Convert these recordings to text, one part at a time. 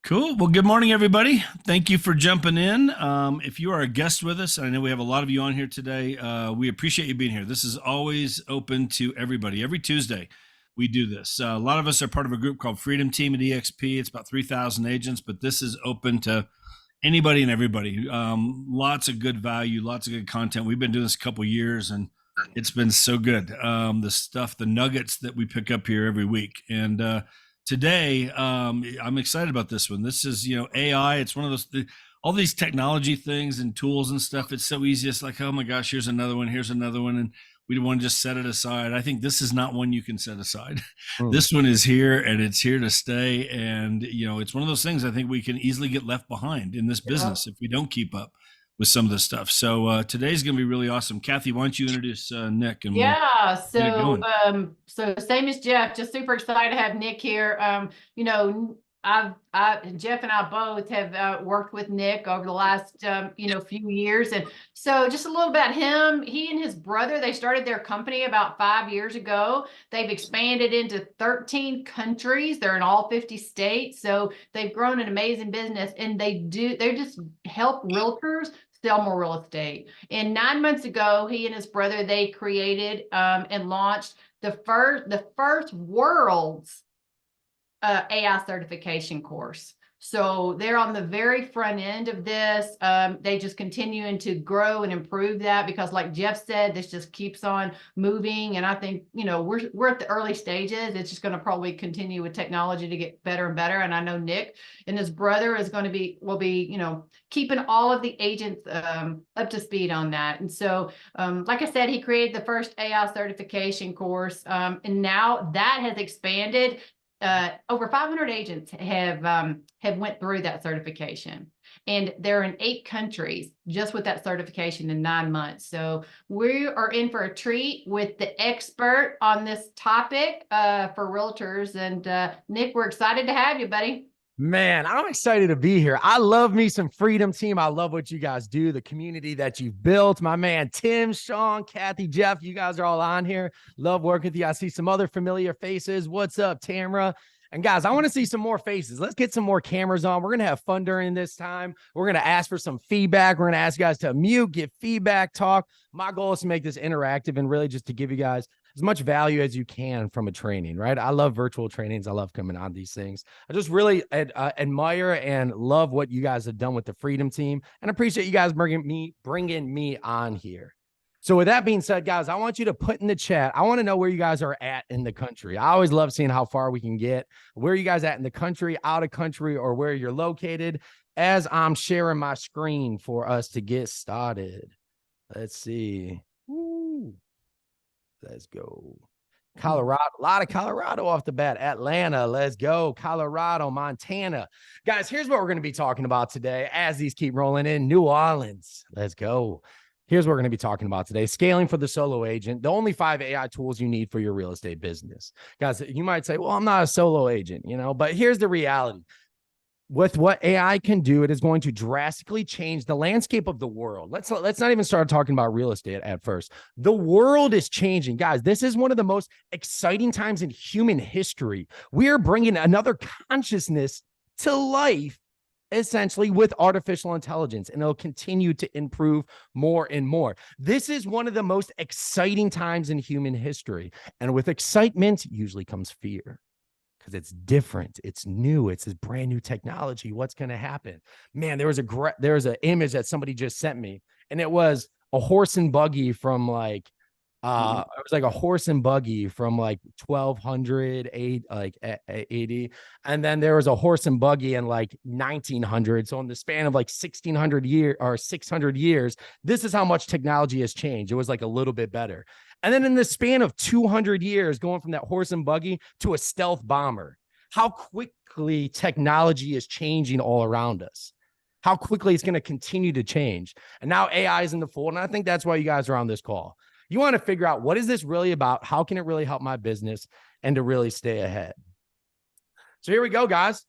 Cool. Well, good morning, everybody. Thank you for jumping in. If you are a guest with us, I know we have a lot of you on here today. We appreciate you being here. This is always open to everybody. Every Tuesday, we do this. A lot of us are part of a group called Freedom Team at EXP. It's about 3,000 agents, but this is open to anybody and everybody. Lots of good value, lots of good content. We've been doing this a couple years, and it's been so good. The stuff, the nuggets that we pick up here every week, and today I'm excited about this one. This is AI. It's one of all these technology things and tools and stuff. It's so easy. It's like, oh my gosh, here's another one, and we want to just set it aside. I think this is not one you can set aside. This one is here, and it's here to stay. And it's one of those things I think we can easily get left behind in this business if we don't keep up with some of this stuff. So today's going to be really awesome. Kathy, why don't you introduce Nick? And yeah, so same as Jeff, just super excited to have Nick here. Jeff and I both have worked with Nick over the last few years, and so just a little about him. He and his brother, they started their company about 5 years ago. They've expanded into 13 countries. They're in all 50 states, so they've grown an amazing business, and they just help realtors sell more real estate. And 9 months ago, he and his brother, they created and launched the first world's AI certification course. So they're on the very front end of this. They just continuing to grow and improve that because, like Jeff said, this just keeps on moving. And I think we're at the early stages. It's just going to probably continue with technology to get better and better. And I know Nick and his brother will be keeping all of the agents up to speed on that. And so, like I said, he created the first AI certification course, and now that has expanded. Over 500 agents have went through that certification, and they're in 8 countries just with that certification in 9 months. So we are in for a treat with the expert on this topic for realtors. And Nick, we're excited to have you, buddy. Man, I'm excited to be here. I love me some Freedom Team. I love what you guys do, the community that you've built. My man, Tim, Sean, Kathy, Jeff, you guys are all on here. Love working with you. I see some other familiar faces. What's up, Tamara? And guys, I want to see some more faces. Let's get some more cameras on. We're going to have fun during this time. We're going to ask for some feedback. We're going to ask you guys to mute, give feedback, talk. My goal is to make this interactive and really just to give you guys as much value as you can from a training, right? I love virtual trainings. I love coming on these things. I just really admire and love what you guys have done with the Freedom Team, and appreciate you guys bringing me on here. So with that being said, guys, I want you to put in the chat. I want to know where you guys are at in the country. I always love seeing how far we can get. Where are you guys at in the country, out of country, or where you're located, as I'm sharing my screen for us to get started. Let's see. Woo. Let's go. Colorado, a lot of Colorado off the bat. Atlanta, let's go. Colorado, Montana. Guys, here's what we're going to be talking about today as these keep rolling in. New Orleans, let's go. Here's what we're going to be talking about today. Scaling for the solo agent. The only 5 AI tools you need for your real estate business. Guys, you might say, well, I'm not a solo agent, but here's the reality. With what AI can do, it is going to drastically change the landscape of the world. Let's not even start talking about real estate at first. The world is changing. Guys, this is one of the most exciting times in human history. We are bringing another consciousness to life, essentially, with artificial intelligence, and it'll continue to improve more and more. This is one of the most exciting times in human history. And with excitement usually comes fear. It's different, it's new, it's this brand new technology. What's going to happen? Man, there was an image that somebody just sent me, and it was a horse and buggy from like it was like a horse and buggy from like 1200 80, and then there was a horse and buggy in like 1900. So in the span of like 1600 years or 600 years, this is how much technology has changed. It was like a little bit better. And then in the span of 200 years, going from that horse and buggy to a stealth bomber, how quickly technology is changing all around us, how quickly it's going to continue to change. And now AI is in the fold. And I think that's why you guys are on this call. You want to figure out, what is this really about? How can it really help my business, and to really stay ahead? So here we go, guys.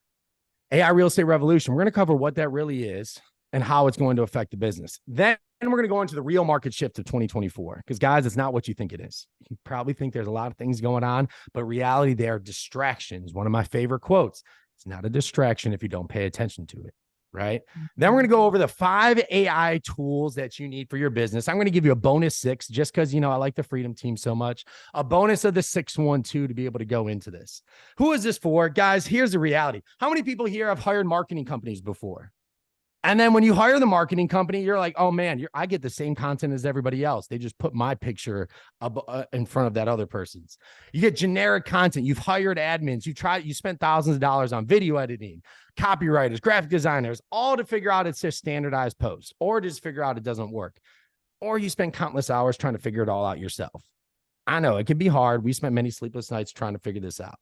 AI real estate revolution. We're going to cover what that really is and how it's going to affect the business. Then we're going to go into the real market shift of 2024. Because, guys, it's not what you think it is. You probably think there's a lot of things going on, but reality, they are distractions. One of my favorite quotes: It's not a distraction if you don't pay attention to it, right? Then we're going to go over the 5 AI tools that you need for your business. I'm going to give you a bonus 6 just because, I like the Freedom Team so much. A bonus of the 612 to be able to go into this. Who is this for? Guys, here's the reality. How many people here have hired marketing companies before? And then when you hire the marketing company, you're like, oh man, I get the same content as everybody else. They just put my picture in front of that other person's. You get generic content. You've hired admins. You spent thousands of dollars on video editing, copywriters, graphic designers, all to figure out it's just standardized posts, or just figure out it doesn't work. Or you spend countless hours trying to figure it all out yourself. I know it can be hard. We spent many sleepless nights trying to figure this out.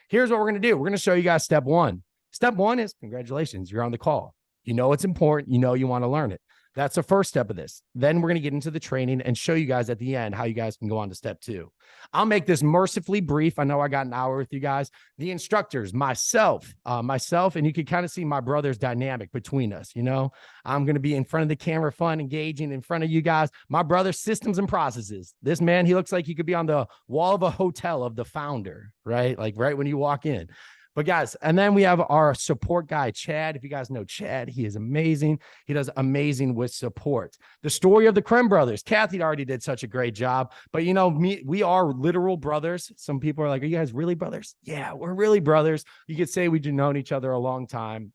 Here's what we're going to do. We're going to show you guys step 1. Step 1 is congratulations. You're on the call. You know it's important. You want to learn it. That's the first step of this. Then we're going to get into the training and show you guys at the end how you guys can go on to step 2. I'll make this mercifully brief. I know I got an hour with you guys. The instructors, myself, and you can kind of see my brother's dynamic between us. I'm going to be in front of the camera, fun, engaging in front of you guys. My brother's systems and processes. This man, he looks like he could be on the wall of a hotel of the founder, right? Like right when you walk in. But guys, and then we have our support guy, Chad. If you guys know Chad, he is amazing. He does amazing with support. The story of the Krem brothers. Kathy already did such a great job. But we are literal brothers. Some people are like, are you guys really brothers? Yeah, we're really brothers. You could say we've known each other a long time.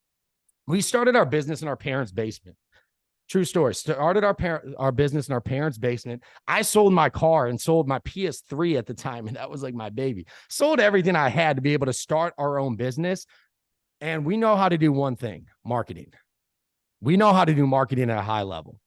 We started our business in our parents' basement. True story. Started our business in our parents' basement. I sold my car and sold my PS3 at the time, and that was like my baby. Sold everything I had to be able to start our own business. And we know how to do one thing, marketing. We know how to do marketing at a high level.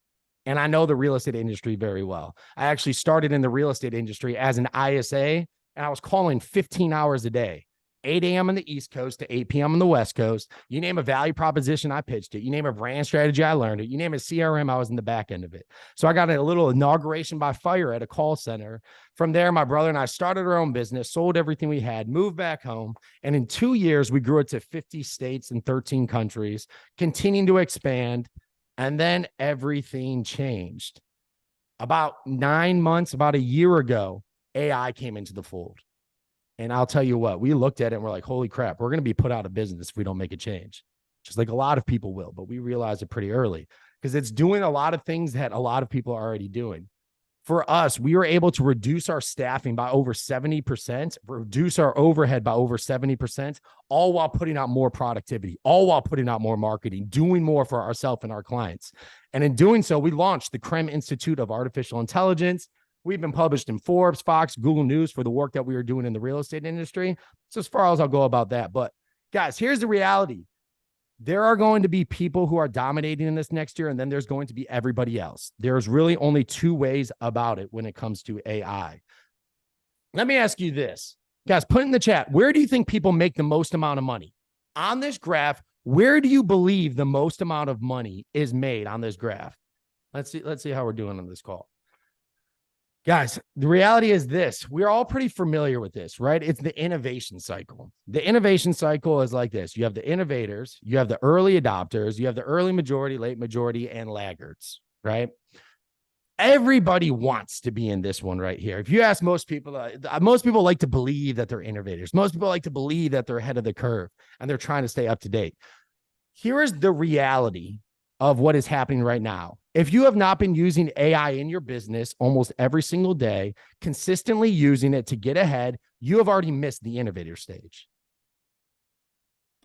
And I know the real estate industry very well. I actually started in the real estate industry as an ISA, and I was calling 15 hours a day. 8 a.m. on the East Coast to 8 p.m. on the West Coast. You name a value proposition, I pitched it. You name a brand strategy, I learned it. You name a CRM, I was in the back end of it. So I got a little inauguration by fire at a call center. From there, my brother and I started our own business, sold everything we had, moved back home. And in 2 years, we grew it to 50 states and 13 countries, continuing to expand. And then everything changed. About 9 months, about a year ago, AI came into the fold. And I'll tell you what, we looked at it and we're like, holy crap, we're going to be put out of business if we don't make a change. Just like a lot of people will, but we realized it pretty early because it's doing a lot of things that a lot of people are already doing. For us, we were able to reduce our staffing by over 70%, reduce our overhead by over 70%, all while putting out more productivity, all while putting out more marketing, doing more for ourselves and our clients. And in doing so, we launched the Krem Institute of Artificial Intelligence. We've been published in Forbes, Fox, Google News for the work that we are doing in the real estate industry. So as far as I'll go about that. But guys, here's the reality. There are going to be people who are dominating in this next year, and then there's going to be everybody else. There's really only 2 ways about it when it comes to AI. Let me ask you this. Guys, put in the chat, where do you think people make the most amount of money? On this graph, where do you believe the most amount of money is made on this graph? Let's see how we're doing on this call. Guys, the reality is this. We're all pretty familiar with this, right? It's the innovation cycle. The innovation cycle is like this. You have the innovators, you have the early adopters, you have the early majority, late majority, and laggards, right? Everybody wants to be in this one right here. If you ask most people like to believe that they're innovators. Most people like to believe that they're ahead of the curve and they're trying to stay up to date. Here is the reality of what is happening right now. If you have not been using AI in your business almost every single day, consistently using it to get ahead, you have already missed the innovator stage.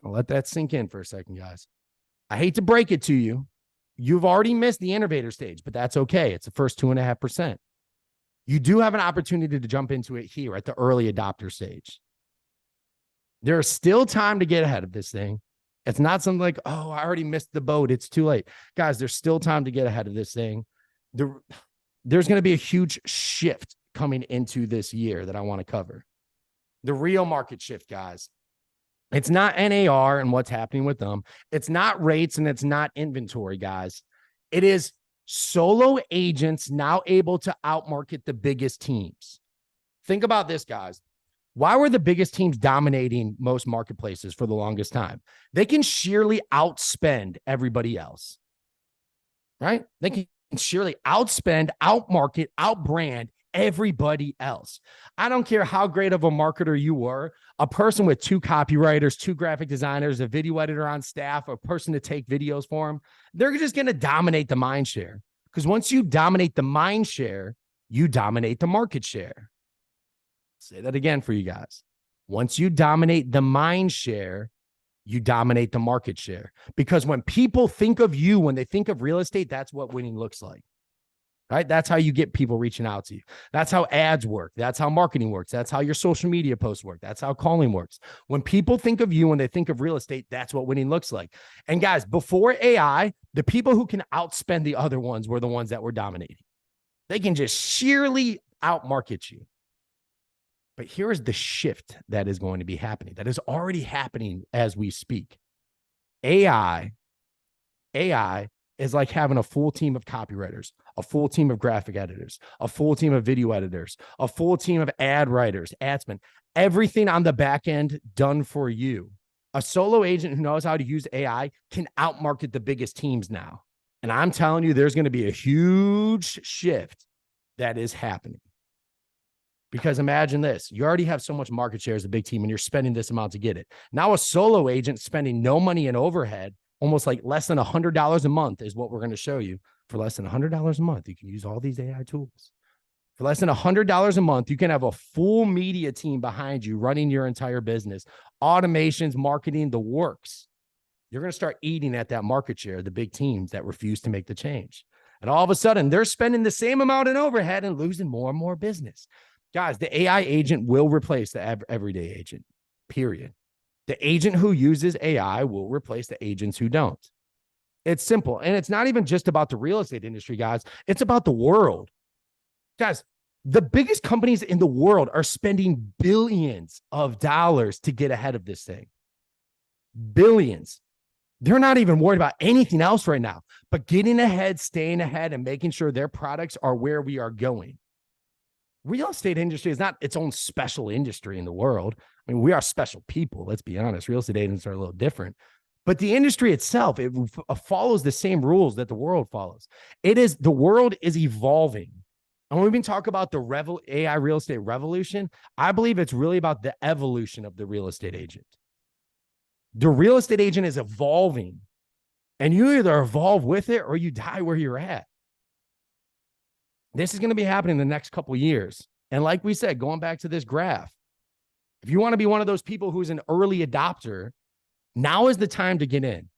I'll let that sink in for a second, guys. I hate to break it to you. You've already missed the innovator stage, but that's okay. It's the first 2.5%. You do have an opportunity to jump into it here at the early adopter stage. There is still time to get ahead of this thing. It's not something like, oh, I already missed the boat. It's too late. Guys, there's still time to get ahead of this thing. There's going to be a huge shift coming into this year that I want to cover. The real market shift, guys. It's not NAR and what's happening with them. It's not rates and it's not inventory, guys. It is solo agents now able to outmarket the biggest teams. Think about this, guys. Why were the biggest teams dominating most marketplaces for the longest time? They can sheerly outspend everybody else, right? They can sheerly outspend, outmarket, outbrand everybody else. I don't care how great of a marketer you were, a person with 2 copywriters, 2 graphic designers, a video editor on staff, a person to take videos for them, they're just going to dominate the mind share. Because once you dominate the mind share, you dominate the market share. Say that again for you guys. Once you dominate the mind share, you dominate the market share. Because when people think of you, when they think of real estate, that's what winning looks like. Right? That's how you get people reaching out to you. That's how ads work. That's how marketing works. That's how your social media posts work. That's how calling works. When people think of you, when they think of real estate, that's what winning looks like. And guys, before AI, the people who can outspend the other ones were the ones that were dominating. They can just sheerly outmarket you. But here is the shift that is going to be happening, that is already happening as we speak. AI is like having a full team of copywriters, a full team of graphic editors, a full team of video editors, a full team of ad writers, adsmen, everything on the back end done for you. A solo agent who knows how to use AI can outmarket the biggest teams now. And I'm telling you, there's going to be a huge shift that is happening. Because imagine this, you already have so much market share as a big team and you're spending this amount to get it. Now a solo agent spending no money in overhead, almost like less than $100 a month is what we're going to show you. For less than $100 a month, you can use all these AI tools. For less than $100 a month, you can have a full media team behind you running your entire business, automations, marketing, the works. You're going to start eating at that market share, the big teams that refuse to make the change. And all of a sudden, they're spending the same amount in overhead and losing more and more business. Guys, the AI agent will replace the everyday agent, period. The agent who uses AI will replace the agents who don't. It's simple. And it's not even just about the real estate industry, guys. It's about the world. Guys, the biggest companies in the world are spending billions of dollars to get ahead of this thing. Billions. They're not even worried about anything else right now, but getting ahead, staying ahead, and making sure their products are where we are going. Real estate industry is not its own special industry in the world. I mean, we are special people. Let's be honest. Real estate agents are a little different, but the industry itself, it follows the same rules that the world follows. The world is evolving. And when we've been talking about the AI real estate revolution, I believe it's really about the evolution of the real estate agent. The real estate agent is evolving, and you either evolve with it or you die where you're at. This is going to be happening in the next couple of years. And like we said, going back to this graph, if you want to be one of those people who's an early adopter, now is the time to get in.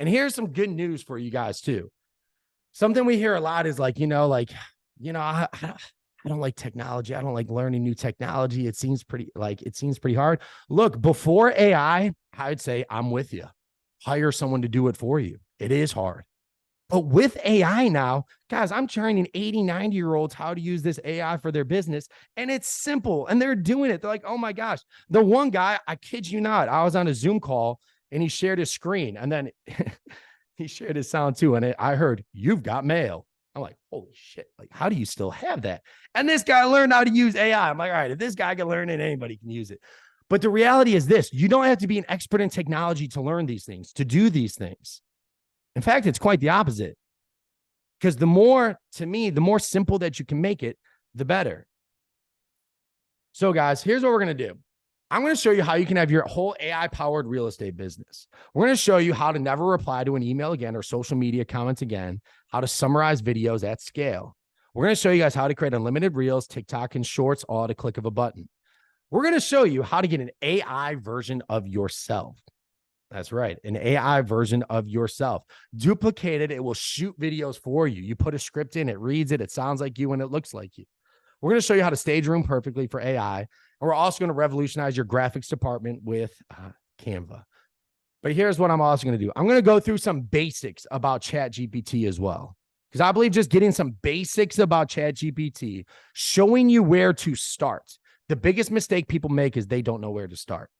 And here's some good news for you guys too. Something we hear a lot is like, I don't like technology. I don't like learning new technology. It seems pretty hard. Look, before AI, I'd say I'm with you. Hire someone to do it for you. It is hard. But with AI now, guys, I'm training 80, 90-year-olds how to use this AI for their business. And it's simple. And they're doing it. They're like, oh my gosh. The one guy, I kid you not, I was on a Zoom call and he shared his screen. And then he shared his sound too. And I heard, "You've got mail." I'm like, holy shit. Like, how do you still have that? And this guy learned how to use AI. I'm like, all right, if this guy can learn it, anybody can use it. But the reality is this: you don't have to be an expert in technology to learn these things, to do these things. In fact, it's quite the opposite. Because the more simple that you can make it, the better. So guys, here's what we're going to do. I'm going to show you how you can have your whole AI-powered real estate business. We're going to show you how to never reply to an email again or social media comments again, how to summarize videos at scale. We're going to show you guys how to create unlimited reels, TikTok, and shorts, all at a click of a button. We're going to show you how to get an AI version of yourself. That's right. An AI version of yourself. Duplicated, it will shoot videos for you. You put a script in, it reads it, it sounds like you, and it looks like you. We're going to show you how to stage room perfectly for AI. And we're also going to revolutionize your graphics department with Canva. But here's what I'm also going to do. I'm going to go through some basics about ChatGPT as well. Because I believe just getting some basics about ChatGPT, showing you where to start. The biggest mistake people make is they don't know where to start.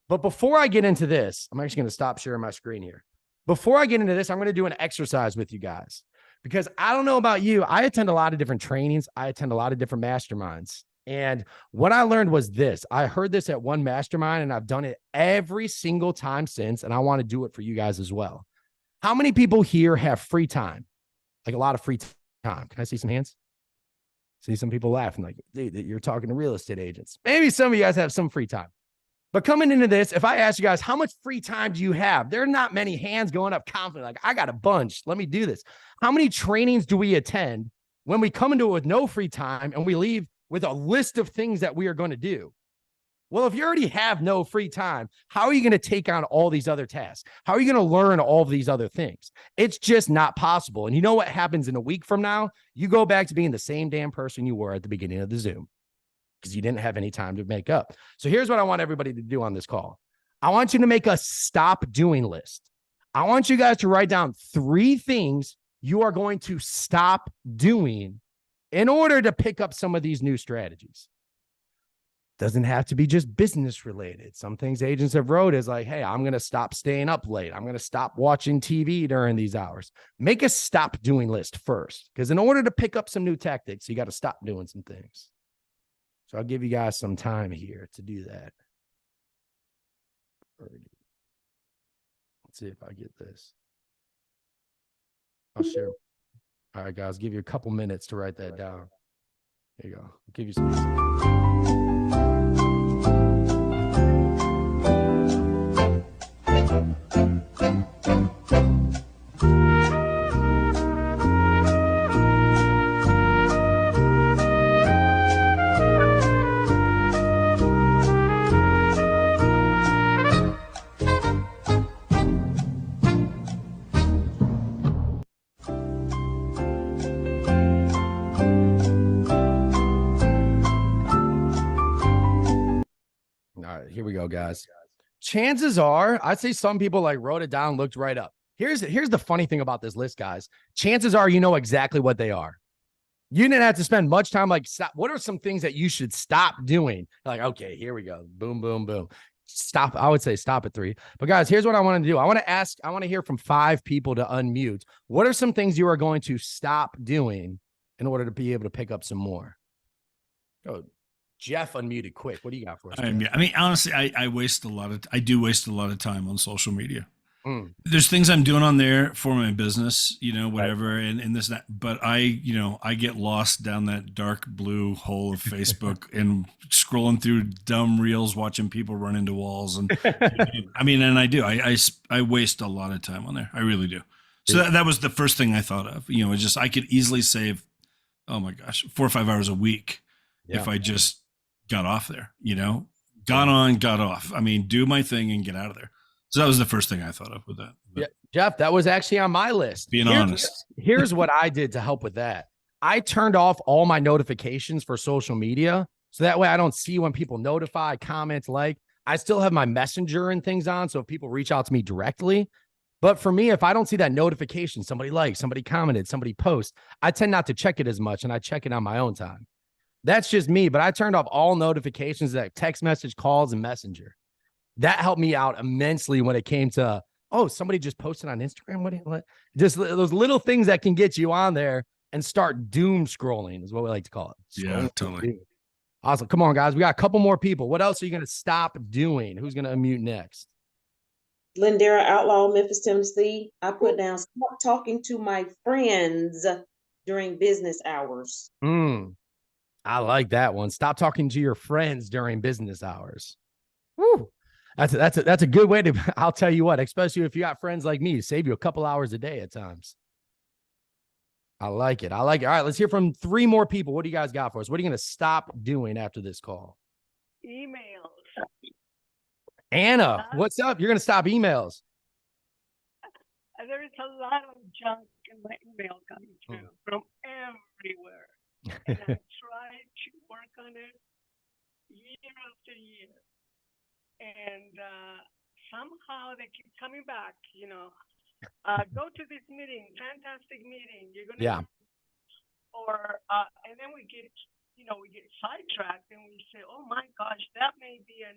But before I get into this, I'm actually going to stop sharing my screen here. Before I get into this, I'm going to do an exercise with you guys, because I don't know about you. I attend a lot of different trainings. I attend a lot of different masterminds. And what I learned was this. I heard this at one mastermind and I've done it every single time since. And I want to do it for you guys as well. How many people here have free time? Like a lot of free time. Can I see some hands? See some people laughing like, dude, you're talking to real estate agents. Maybe some of you guys have some free time. But coming into this, if I ask you guys, how much free time do you have? There are not many hands going up confident, like, I got a bunch. Let me do this. How many trainings do we attend when we come into it with no free time and we leave with a list of things that we are going to do? Well, if you already have no free time, how are you going to take on all these other tasks? How are you going to learn all of these other things? It's just not possible. And you know what happens in a week from now? You go back to being the same damn person you were at the beginning of the Zoom, because you didn't have any time to make up. So here's what I want everybody to do on this call. I want you to make a stop doing list. I want you guys to write down 3 things you are going to stop doing in order to pick up some of these new strategies. Doesn't have to be just business related. Some things agents have wrote is like, hey, I'm going to stop staying up late. I'm going to stop watching TV during these hours. Make a stop doing list first, because in order to pick up some new tactics, you got to stop doing some things. So I'll give you guys some time here to do that. Let's see if I get this. I'll share. All right, guys, give you a couple minutes to write that down. There you go. I'll give you some. Here we go, guys. Chances are, I'd say some people like wrote it down, looked right up. Here's the funny thing about this list, guys. Chances are you know exactly what they are. You didn't have to spend much time like, stop. What are some things that you should stop doing? Like, okay, here we go. Boom, boom, boom. Stop. I would say stop at 3. But guys, here's what I want to do. I want to hear from 5 people to unmute. What are some things you are going to stop doing in order to be able to pick up some more? Go. Jeff unmuted quick. What do you got for us? I mean, honestly, I do waste a lot of time on social media. Mm. There's things I'm doing on there for my business, whatever, right. and this, that, but I get lost down that dark blue hole of Facebook and scrolling through dumb reels, watching people run into walls. And I mean, and I do, I waste a lot of time on there. I really do. So that was the first thing I thought of, it's just, I could easily save, oh my gosh, 4 or 5 hours a week. If I just got off there, got on, got off. I mean, do my thing and get out of there. So that was the first thing I thought of with that. Yeah, Jeff, that was actually on my list. Being honest. Here's what I did to help with that. I turned off all my notifications for social media. So that way I don't see when people notify, comment, like. I still have my messenger and things on. So if people reach out to me directly. But for me, if I don't see that notification, somebody liked, somebody commented, somebody posts, I tend not to check it as much, and I check it on my own time. That's just me, but I turned off all notifications, like text message, calls, and messenger. That helped me out immensely when it came to, oh, somebody just posted on Instagram. What? Just those little things that can get you on there and start doom scrolling is what we like to call it. Yeah, totally. Awesome. Come on, guys. We got a couple more people. What else are you going to stop doing? Who's going to unmute next? Lindera Outlaw, Memphis, Tennessee. I put down, stop talking to my friends during business hours. I like that one. Stop talking to your friends during business hours. Woo. That's a good way to, I'll tell you what, especially if you got friends like me, save you a couple hours a day at times. I like it. All right, let's hear from 3 more people. What do you guys got for us? What are you going to stop doing after this call? Emails. Anna, what's up? You're going to stop emails. There is a lot of junk in my email coming through from everywhere. And I try to work on it year after year. And somehow they keep coming back, go to this meeting, fantastic meeting. You're going to, and then we get sidetracked and we say, oh my gosh, that may be a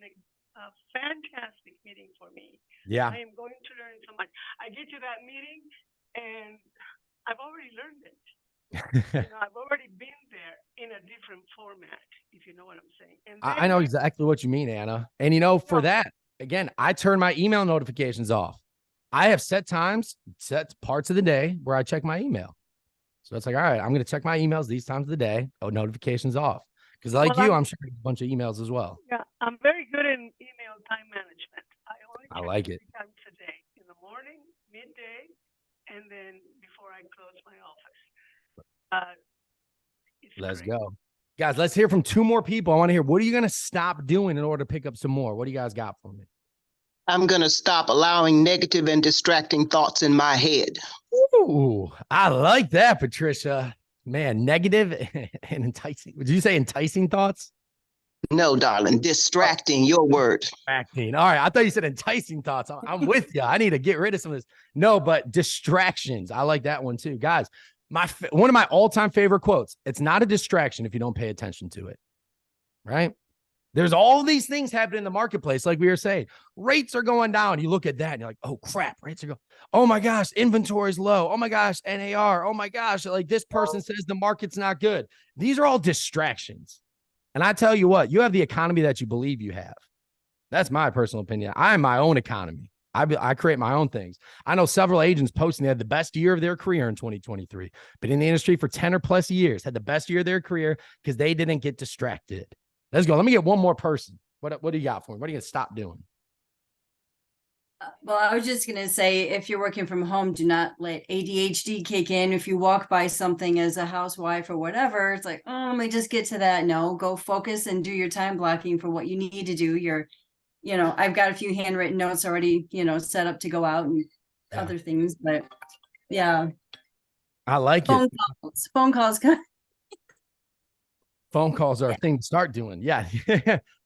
fantastic meeting for me. Yeah. I am going to learn so much. I get to that meeting and I've already learned it. I've already been there in a different format, if you know what I'm saying. And I know exactly what you mean, Anna. And for that, again, I turn my email notifications off. I have set times, set parts of the day where I check my email. So it's like, all right, I'm going to check my emails these times of the day. Oh, notifications off. Because like Well, you, I'm sure a bunch of emails as well. Yeah, I'm very good in email time management. I only I check like it it. 3 times a day, in the morning, midday, and then before I close my office. It's Let's great. go. Guys, let's hear from 2 more people. I want to hear, what are you going to stop doing in order to pick up some more? What do you guys got for me? I'm going to stop allowing negative and distracting thoughts in my head. Ooh, I like that, Patricia. Man, negative and enticing. Did you say enticing thoughts? No, darling, distracting, your word. Distracting. All right. I thought you said enticing thoughts. I'm with you. I need to get rid of some of this. No, but distractions. I like that one too. Guys, one of my all-time favorite quotes. It's not a distraction if you don't pay attention to it. Right? There's all these things happening in the marketplace. Like we were saying, rates are going down. You look at that and you're like, oh crap, rates are going. Oh my gosh, inventory's low. Oh my gosh, NAR. Oh my gosh, like this person says the market's not good. These are all distractions. And I tell you what, you have the economy that you believe you have. That's my personal opinion. I am my own economy. I create my own things. I know several agents posting they had the best year of their career in 2023. Been in the industry for 10 or plus years, had the best year of their career because they didn't get distracted. Let's go. Let me get one more person. What do you got for me? What are you going to stop doing? Well, I was just going to say, if you're working from home, do not let ADHD kick in. If you walk by something as a housewife or whatever, it's like, oh, let me just get to that. No, go focus and do your time blocking for what you need to do. I've got a few handwritten notes already, set up to go out and other things, but yeah. I like phone it. calls, phone calls. Phone calls are a thing to start doing. Yeah.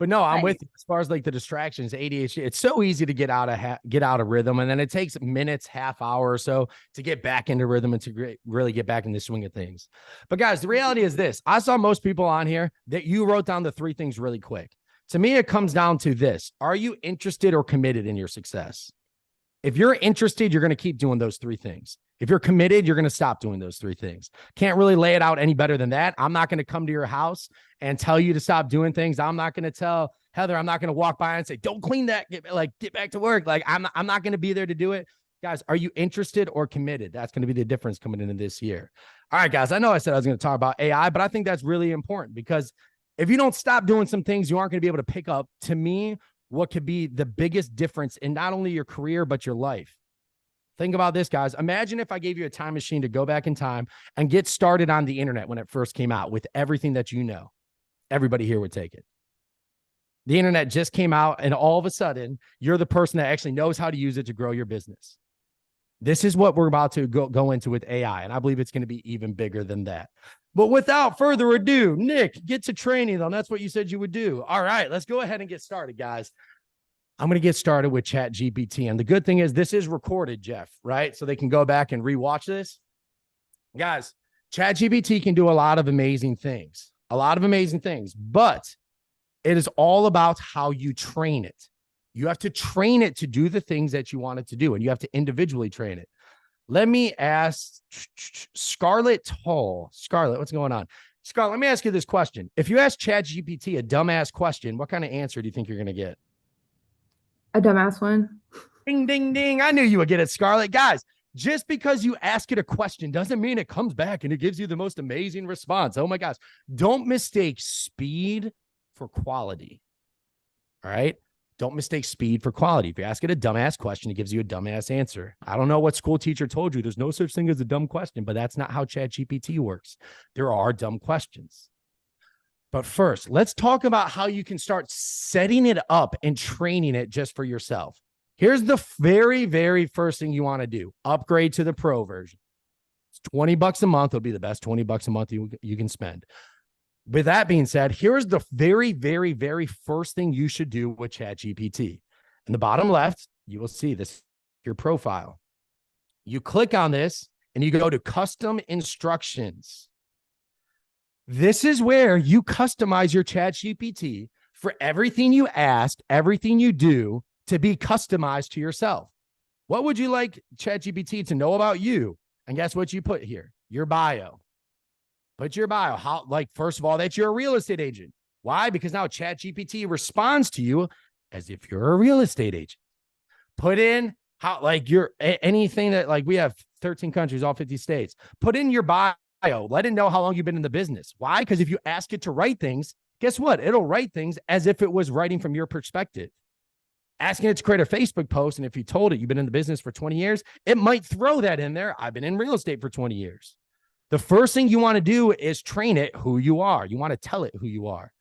But no, I'm with you. As far as like the distractions, ADHD, it's so easy to get out of rhythm. And then it takes minutes, half hour or so to get back into rhythm and to really get back in the swing of things. But guys, the reality is this. I saw most people on here that you wrote down the 3 things really quick. To me, it comes down to this. Are you interested or committed in your success? If you're interested, you're going to keep doing those 3 things. If you're committed, you're going to stop doing those 3 things. Can't really lay it out any better than that. I'm not going to come to your house and tell you to stop doing things. I'm not going to tell Heather, I'm not going to walk by and say, don't clean that. Get back to work. Like I'm not going to be there to do it. Guys, are you interested or committed? That's going to be the difference coming into this year. All right, guys, I know I said I was going to talk about AI, but I think that's really important because if you don't stop doing some things, you aren't going to be able to pick up, to me, what could be the biggest difference in not only your career, but your life. Think about this, guys. Imagine if I gave you a time machine to go back in time and get started on the internet when it first came out with everything that you know. Everybody here would take it. The internet just came out and all of a sudden, you're the person that actually knows how to use it to grow your business. This is what we're about to go into with AI, and I believe it's going to be even bigger than that. But without further ado, Nick, get to training them. That's what you said you would do. All right, let's go ahead and get started, guys. I'm going to get started with ChatGPT. And the good thing is this is recorded, Jeff, right? So they can go back and rewatch this. Guys, ChatGPT can do a lot of amazing things, but it is all about how you train it. You have to train it to do the things that you want it to do, and you have to individually train it. Let me ask Scarlett Toll. Scarlett, what's going on? Scarlett, let me ask you this question. If you ask ChatGPT a dumbass question, what kind of answer do you think you're going to get? A dumbass one. Ding, ding, ding. I knew you would get it, Scarlett. Guys, just because you ask it a question doesn't mean it comes back and it gives you the most amazing response. Oh my gosh. Don't mistake speed for quality. All right. Don't mistake speed for quality. If you ask it a dumbass question, it gives you a dumbass answer. I don't know what school teacher told you. There's no such thing as a dumb question, but that's not how ChatGPT works. There are dumb questions. But first, let's talk about how you can start setting it up and training it just for yourself. Here's the very, very first thing you want to do. Upgrade to the pro version. It's $20 a month. It'll be the best $20 a month you can spend. With that being said, here's the very, very, very first thing you should do with ChatGPT. In the bottom left, you will see this, your profile. You click on this and you go to custom instructions. This is where you customize your ChatGPT for everything you ask, everything you do to be customized to yourself. What would you like ChatGPT to know about you? And guess what you put here? Your bio. Put your bio. First of all, that you're a real estate agent. Why? Because now ChatGPT responds to you as if you're a real estate agent. Put in anything that we have 13 countries, all 50 states. Put in your bio Let it know how long you've been in the business. Why? Because if you ask it to write things, guess what? It'll write things as if it was writing from your perspective. Asking it to create a Facebook post, and if you told it you've been in the business for 20 years, it might throw that in there. I've been in real estate for 20 years. The first thing you want to do is train it who you are. You want to tell it who you are.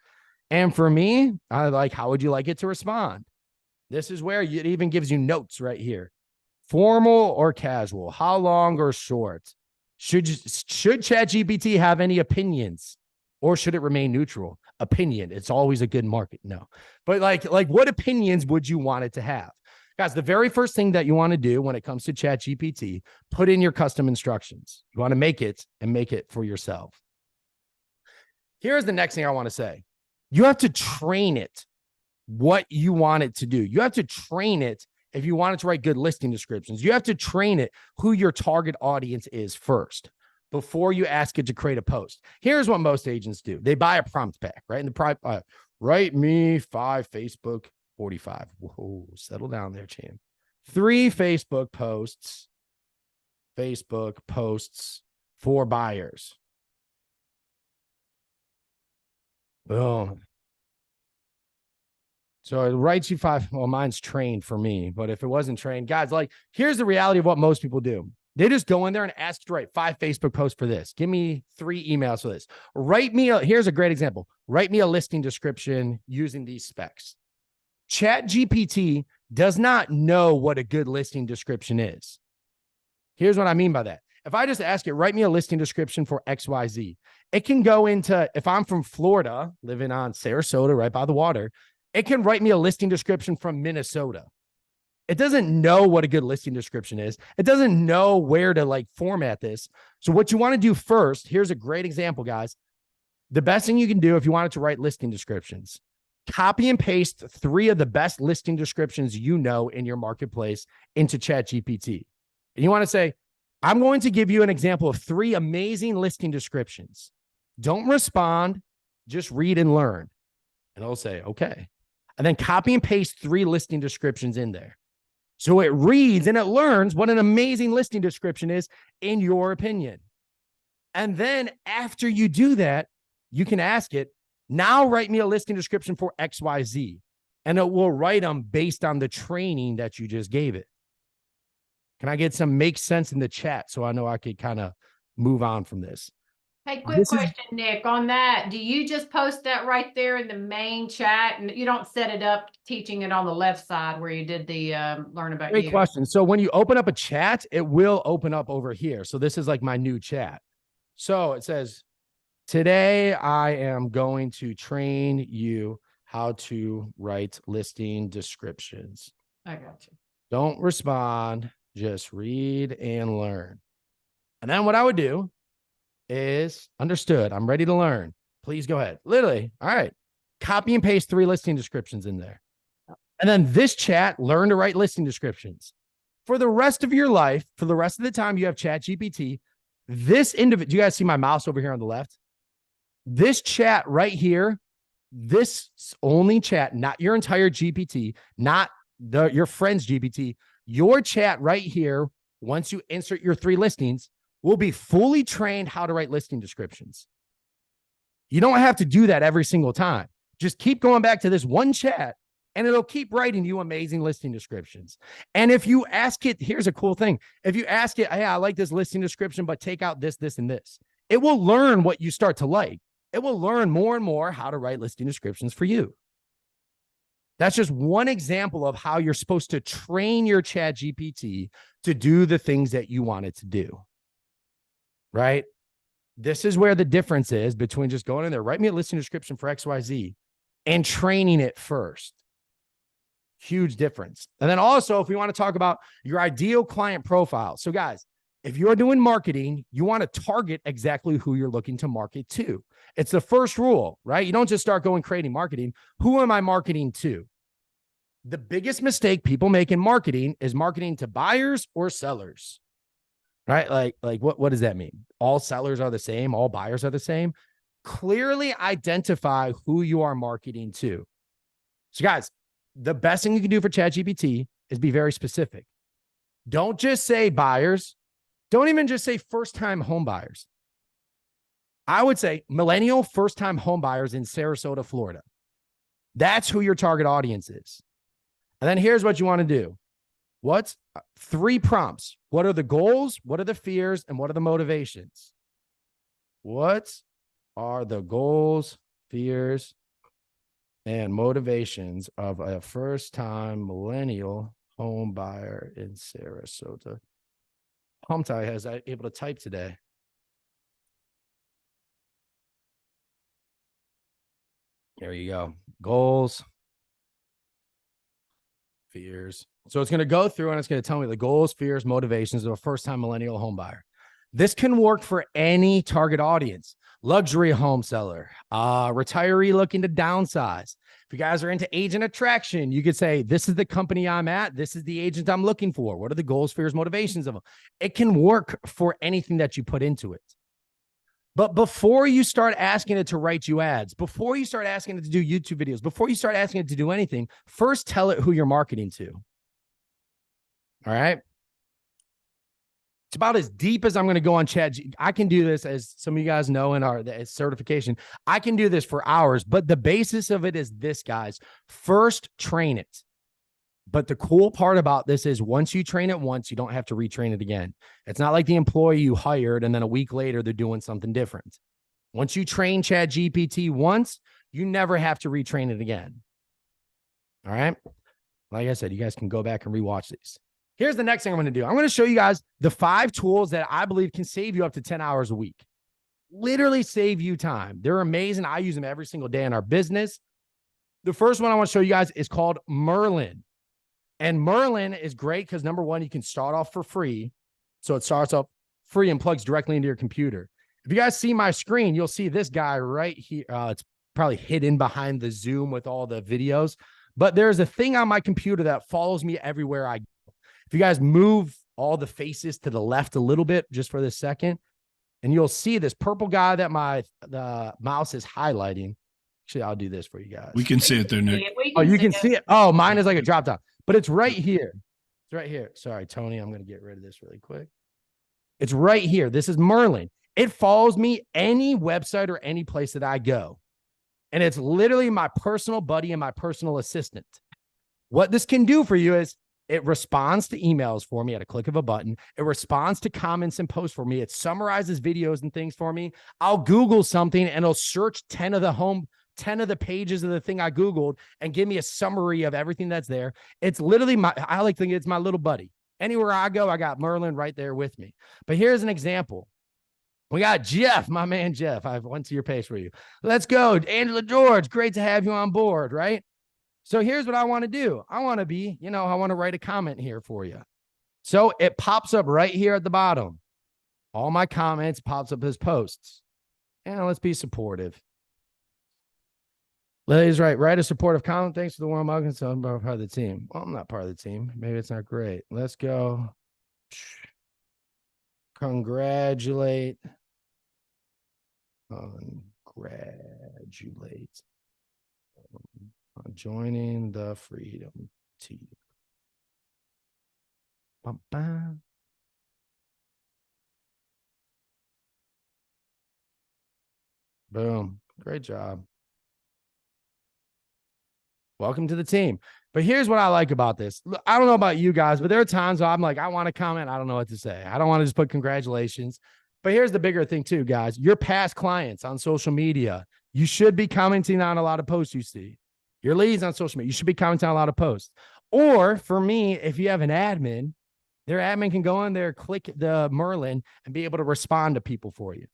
And for me, I like, how would you like it to respond? This is where it even gives you notes right here. Formal or casual, how long or short? Should ChatGPT have any opinions, or should it remain neutral? Opinion. It's always a good market. No, but like what opinions would you want it to have? Guys, the very first thing that you want to do when it comes to ChatGPT, put in your custom instructions. You want to make it for yourself. Here's the next thing I want to say. You have to train it what you want it to do. You have to train it if you want it to write good listing descriptions. You have to train it who your target audience is first before you ask it to create a post. Here's what most agents do. They buy a prompt pack, right? And the prompt, write me 5 Facebook 45. Whoa, settle down there, champ. 3 Facebook posts for buyers. Boom. So it writes you 5. Well, mine's trained for me, but if it wasn't trained, guys, like, here's the reality of what most people do. They just go in there and ask to write 5 Facebook posts for this. Give me 3 emails for this. Here's a great example. Write me a listing description using these specs. ChatGPT does not know what a good listing description is. Here's what I mean by that. If I just ask it, write me a listing description for XYZ, it can go into, if I'm from Florida, living on Sarasota, right by the water, it can write me a listing description from Minnesota. It doesn't know what a good listing description is. It doesn't know where to format this. So what you want to do first, here's a great example, guys. The best thing you can do if you wanted to write listing descriptions, copy and paste 3 of the best listing descriptions you know in your marketplace into ChatGPT. And you want to say, I'm going to give you an example of 3 amazing listing descriptions. Don't respond, just read and learn. And it'll say, okay. And then copy and paste 3 listing descriptions in there. So it reads and it learns what an amazing listing description is in your opinion. And then after you do that, you can ask it, now write me a listing description for XYZ. And it will write them based on the training that you just gave it. Can I get some make sense in the chat so I know I could kind of move on from this? Hey, quick question, Nick, on that. Do you just post that right there in the main chat and you don't set it up teaching it on the left side where you did the learn about you? Great question. So when you open up a chat, it will open up over here. So this is like my new chat. So it says, today I am going to train you how to write listing descriptions. I got you. Don't respond, just read and learn. And then what I would do is, understood, I'm ready to learn. Please go ahead. Literally, all right. Copy and paste 3 listing descriptions in there. And then this chat, learn to write listing descriptions. For the rest of your life, for the rest of the time you have ChatGPT, this individual, do you guys see my mouse over here on the left? This chat right here, this only chat, not your entire GPT, not your friend's GPT, your chat right here, once you insert your 3 listings, will be fully trained how to write listing descriptions. You don't have to do that every single time. Just keep going back to this one chat and it'll keep writing you amazing listing descriptions. And if you ask it, here's a cool thing. If you ask it, hey, I like this listing description, but take out this, this, and this, it will learn what you start to like. It will learn more and more how to write listing descriptions for you. That's just one example of how you're supposed to train your ChatGPT to do the things that you want it to do. Right? This is where the difference is between just going in there, write me a listing description for XYZ and training it first. Huge difference. And then also, if we want to talk about your ideal client profile. So guys, if you're doing marketing, you want to target exactly who you're looking to market to. It's the first rule, right? You don't just start going creating marketing. Who am I marketing to? The biggest mistake people make in marketing is marketing to buyers or sellers. Right? Like what does that mean? All sellers are the same. All buyers are the same. Clearly identify who you are marketing to. So guys, the best thing you can do for ChatGPT is be very specific. Don't just say buyers. Don't even just say first-time home buyers. I would say millennial first-time home buyers in Sarasota, Florida. That's who your target audience is. And then here's what you want to do. What's 3 prompts? What are the goals? What are the fears? And what are the motivations? What are the goals, fears, and motivations of a first-time millennial home buyer in Sarasota? Humtai has able to type today. There you go. Goals, fears. So it's going to go through and it's going to tell me the goals, fears, motivations of a first-time millennial home buyer. This can work for any target audience. Luxury home seller, retiree looking to downsize. If you guys are into agent attraction, you could say, this is the company I'm at. This is the agent I'm looking for. What are the goals, fears, motivations of them? It can work for anything that you put into it. But before you start asking it to write you ads, before you start asking it to do YouTube videos, before you start asking it to do anything, first tell it who you're marketing to. All right. It's about as deep as I'm going to go on chat. I can do this, as some of you guys know in our certification. I can do this for hours, but the basis of it is this, guys. First, train it. But the cool part about this is once you train it once, you don't have to retrain it again. It's not like the employee you hired and then a week later they're doing something different. Once you train ChatGPT once, you never have to retrain it again. All right. Like I said, you guys can go back and rewatch these. Here's the next thing I'm going to do. I'm going to show you guys the 5 tools that I believe can save you up to 10 hours a week. Literally save you time. They're amazing. I use them every single day in our business. The first one I want to show you guys is called Merlin. And Merlin is great because, number one, you can start off for free. So it starts off free and plugs directly into your computer. If you guys see my screen, you'll see this guy right here. It's probably hidden behind the Zoom with all the videos. But there's a thing on my computer that follows me everywhere I go. If you guys move all the faces to the left a little bit just for this second, and you'll see this purple guy that the mouse is highlighting. Actually, I'll do this for you guys. We can see it there, Nick. Oh, you can see it. Oh, mine is like a drop down, but it's right here. It's right here. Sorry, Tony. I'm going to get rid of this really quick. It's right here. This is Merlin. It follows me any website or any place that I go. And it's literally my personal buddy and my personal assistant. What this can do for you is it responds to emails for me at a click of a button. It responds to comments and posts for me. It summarizes videos and things for me. I'll Google something and it'll search 10 of the pages of the thing I Googled and give me a summary of everything that's there. It's literally I like to think it's my little buddy. Anywhere I go, I got Merlin right there with me. But here's an example. We got Jeff, my man, Jeff. I went to your page for you. Let's go. Angela George, great to have you on board, right? So here's what I want to do. I want to write a comment here for you. So it pops up right here at the bottom. All my comments pops up as posts. And let's be supportive. Ladies, write a supportive comment. Thanks for the warm welcome. So I'm part of the team. Well, I'm not part of the team. Maybe it's not great. Let's go. Congratulate on joining the Freedom Team. Ba-ba. Boom. Great job. Welcome to the team. But here's what I like about this. I don't know about you guys, but there are times where I'm like, I want to comment. I don't know what to say. I don't want to just put congratulations. But here's the bigger thing too, guys. Your past clients on social media, you should be commenting on a lot of posts you see. Your leads on social media, you should be commenting on a lot of posts. Or for me, if you have an admin, their admin can go in there, click the Merlin, and be able to respond to people for you.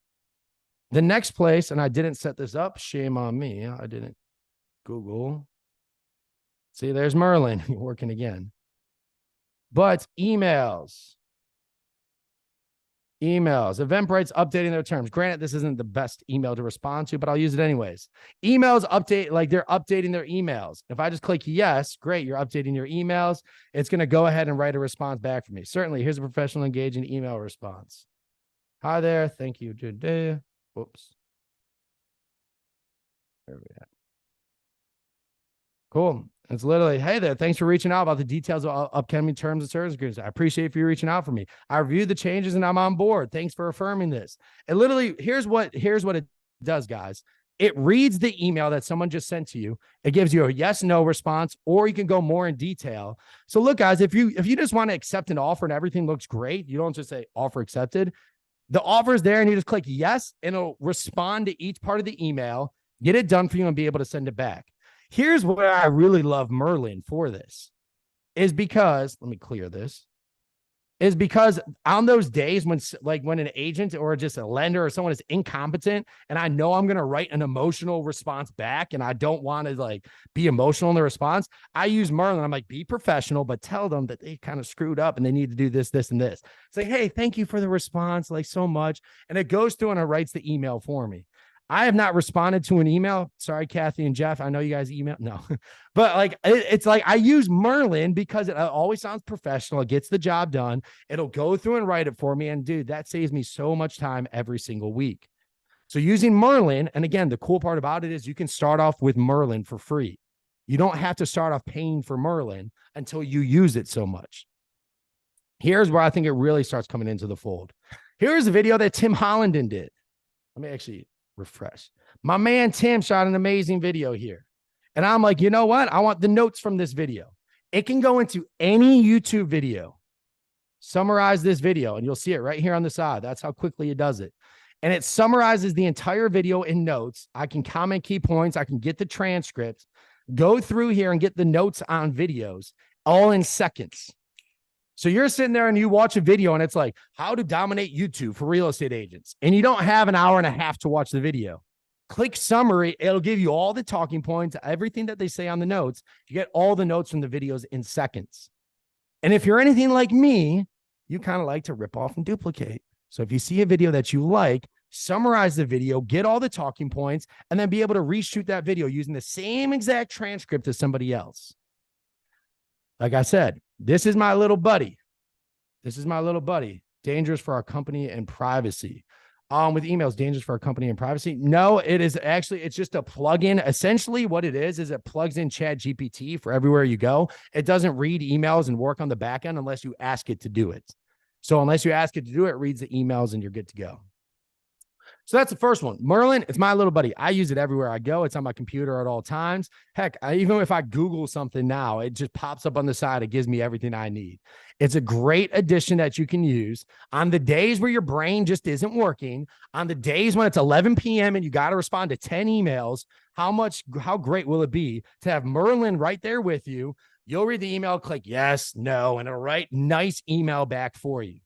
The next place, and I didn't set this up, shame on me. I didn't Google. See, there's Merlin working again. But emails. Eventbrite's updating their terms. Granted, this isn't the best email to respond to, but I'll use it anyways. Emails update, like they're updating their emails. If I just click yes, great, you're updating your emails. It's going to go ahead and write a response back for me. Certainly, here's a professional, engaging email response. Hi there. Thank you today. Whoops. There we go. Cool. It's literally, hey there, thanks for reaching out about the details of upcoming terms and service agreements. I appreciate you reaching out for me. I reviewed the changes and I'm on board. Thanks for affirming this. It literally, here's what it does, guys. It reads the email that someone just sent to you. It gives you a yes, no response, or you can go more in detail. So look, guys, if you just want to accept an offer and everything looks great, you don't just say offer accepted. The offer is there and you just click yes, and it'll respond to each part of the email, get it done for you, and be able to send it back. Here's where I really love Merlin for this, is because, let me clear this, is because on those days when an agent or just a lender or someone is incompetent, and I know I'm going to write an emotional response back and I don't want to like be emotional in the response, I use Merlin. I'm like, be professional, but tell them that they kind of screwed up and they need to do this, this, and this. It's like, hey, thank you for the response, like so much. And it goes through and it writes the email for me. I have not responded to an email. Sorry, Kathy and Jeff. I know you guys email. No, but like, it's like I use Merlin because it always sounds professional. It gets the job done. It'll go through and write it for me. And dude, that saves me so much time every single week. So using Merlin, and again, the cool part about it is you can start off with Merlin for free. You don't have to start off paying for Merlin until you use it so much. Here's where I think it really starts coming into the fold. Here's a video that Tim Hollenden did. Let me actually refresh. My man Tim shot an amazing video here. And I'm like, you know what? I want the notes from this video. It can go into any YouTube video. Summarize this video, and you'll see it right here on the side. That's how quickly it does it. And it summarizes the entire video in notes. I can comment key points. I can get the transcript, go through here and get the notes on videos all in seconds. So you're sitting there and you watch a video and it's like, how to dominate YouTube for real estate agents. And you don't have an hour and a half to watch the video. Click summary. It'll give you all the talking points, everything that they say on the notes. You get all the notes from the videos in seconds. And if you're anything like me, you kind of like to rip off and duplicate. So if you see a video that you like, summarize the video, get all the talking points, and then be able to reshoot that video using the same exact transcript as somebody else. Like I said, this is my little buddy. This is my little buddy. Dangerous for our company and privacy. With emails, dangerous for our company and privacy. No, it is actually, it's just a plugin. Essentially what it is it plugs in ChatGPT for everywhere you go. It doesn't read emails and work on the back end unless you ask it to do it. So unless you ask it to do it, it reads the emails and you're good to go. So that's the first one. Merlin, it's my little buddy. I use it everywhere I go. It's on my computer at all times. Heck, even if I Google something now, it just pops up on the side. It gives me everything I need. It's a great addition that you can use on the days where your brain just isn't working, on the days when it's 11 p.m. and you got to respond to 10 emails. How great will it be to have Merlin right there with you? You'll read the email, click yes, no, and it'll write nice email back for you.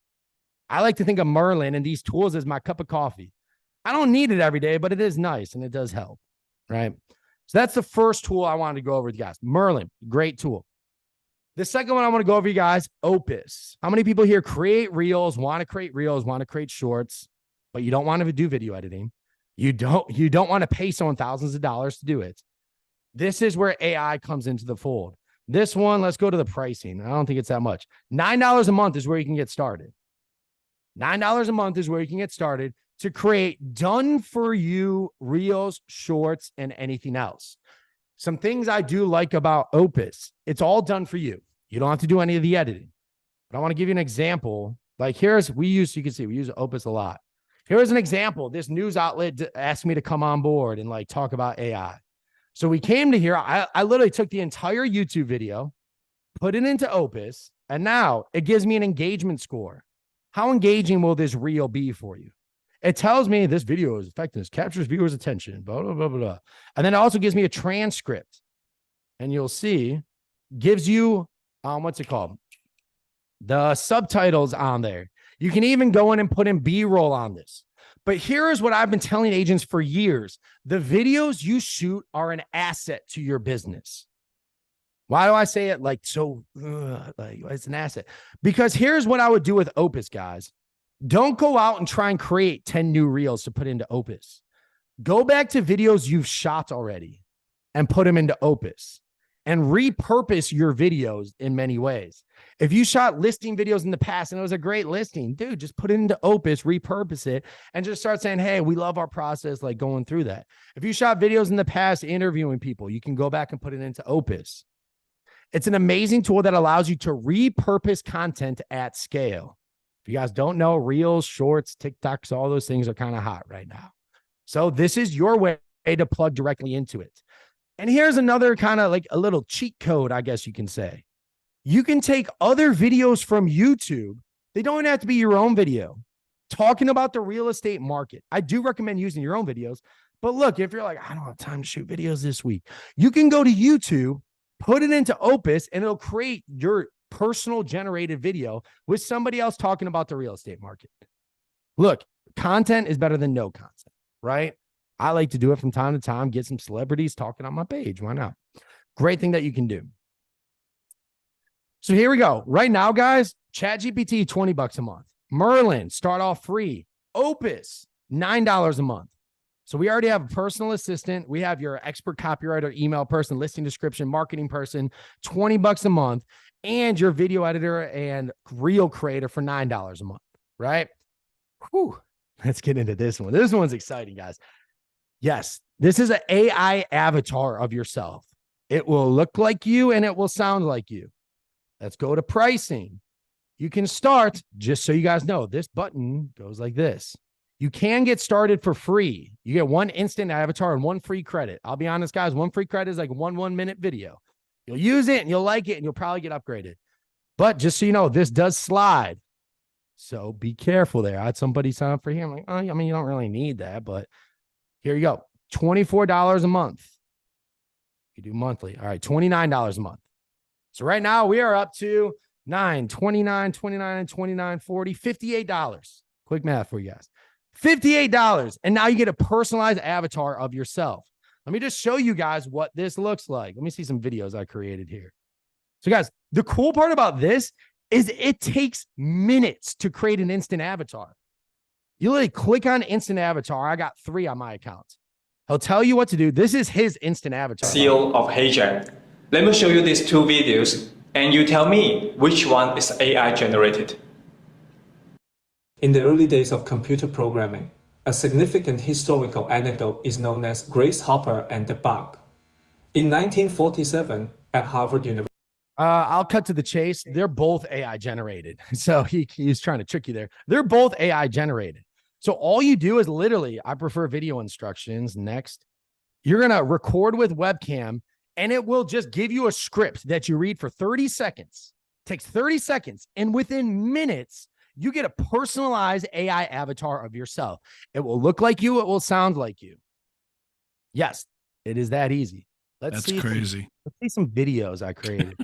I like to think of Merlin and these tools as my cup of coffee. I don't need it every day, but it is nice and it does help, right? So that's the first tool I wanted to go over with you guys. Merlin, great tool. The second one I want to go over you guys, Opus. How many people here create reels, want to create shorts, but you don't want to do video editing? You don't want to pay someone thousands of dollars to do it. This is where AI comes into the fold. This one, let's go to the pricing. I don't think it's that much. $9 a month is where you can get started. $9 a month is where you can get started to create done-for-you reels, shorts, and anything else. Some things I do like about Opus, it's all done for you. You don't have to do any of the editing. But I want to give you an example. Like you can see we use Opus a lot. Here's an example. This news outlet asked me to come on board and like talk about AI. So we came to here. I literally took the entire YouTube video, put it into Opus, and now it gives me an engagement score. How engaging will this reel be for you? It tells me this video is effective, captures viewers' attention, blah, blah, blah, blah. And then it also gives me a transcript. And you'll see, gives you, what's it called? The subtitles on there. You can even go in and put in B-roll on this. But here is what I've been telling agents for years. The videos you shoot are an asset to your business. Why do I say it like so, like it's an asset? Because here's what I would do with Opus, guys. Don't go out and try and create 10 new reels to put into Opus. Go back to videos you've shot already and put them into Opus and repurpose your videos in many ways. If you shot listing videos in the past and it was a great listing, dude, just put it into Opus, repurpose it, and just start saying, hey, we love our process, like going through that. If you shot videos in the past interviewing people, you can go back and put it into Opus. It's an amazing tool that allows you to repurpose content at scale. If you guys don't know, Reels, Shorts, TikToks, all those things are kind of hot right now. So this is your way to plug directly into it. And here's another kind of like a little cheat code, I guess you can say. You can take other videos from YouTube. They don't have to be your own video talking about the real estate market. I do recommend using your own videos. But look, if you're like, I don't have time to shoot videos this week, you can go to YouTube, put it into Opus, and it'll create your personal generated video with somebody else talking about the real estate market. Look, content is better than no content, right? I like to do it from time to time, get some celebrities talking on my page. Why not? Great thing that you can do. So here we go. Right now, guys, ChatGPT, $20 a month. Merlin, start off free. Opus, $9 a month. So we already have a personal assistant. We have your expert copywriter, email person, listing description, marketing person, $20 a month, and your video editor and reel creator for $9 a month, right? Whew. Let's get into this one. This one's exciting, guys. Yes, this is an AI avatar of yourself. It will look like you and it will sound like you. Let's go to pricing. You can start, just so you guys know, this button goes like this. You can get started for free. You get one instant avatar and one free credit. I'll be honest, guys, one free credit is like one 1-minute video. You'll use it and you'll like it and you'll probably get upgraded. But just so you know, this does slide. So be careful there. I had somebody sign up for here. I'm like, oh, I mean, you don't really need that, but here you go. $24 a month. You do monthly. All right, $29 a month. So right now we are up to $9, $29, $29, $29, $40, $58. Quick math for you guys. $58. And now you get a personalized avatar of yourself. Let me just show you guys what this looks like. Let me see some videos I created here. So guys, the cool part about this is it takes minutes to create an instant avatar. You literally click on instant avatar. I got 3 on my account. He'll tell you what to do. This is his instant avatar. CEO of Hijack. Let me show you these 2 videos and you tell me which one is AI generated. In the early days of computer programming, a significant historical anecdote is known as Grace Hopper and the Bug. In 1947, at Harvard University, I'll cut to the chase. They're both AI generated. So he's trying to trick you there. They're both AI generated. So all you do is literally, I prefer video instructions. Next, you're going to record with webcam and it will just give you a script that you read for 30 seconds. It takes 30 seconds. And within minutes, you get a personalized AI avatar of yourself. It will look like you. It will sound like you. Yes, it is that easy. That's crazy. Let's see some videos I created.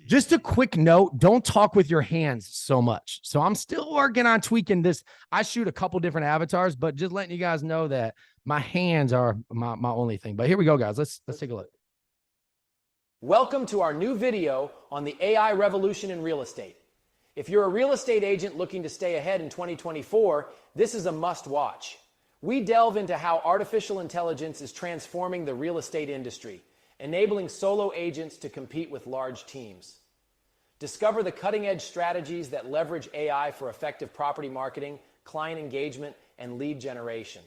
Just a quick note, don't talk with your hands so much. So I'm still working on tweaking this. I shoot a couple different avatars, but just letting you guys know that my hands are my only thing. But here we go, guys. Let's take a look. Welcome to our new video on the AI revolution in real estate. If you're a real estate agent looking to stay ahead in 2024, this is a must watch. We delve into how artificial intelligence is transforming the real estate industry, enabling solo agents to compete with large teams. Discover the cutting-edge strategies that leverage AI for effective property marketing, client engagement, and lead generation.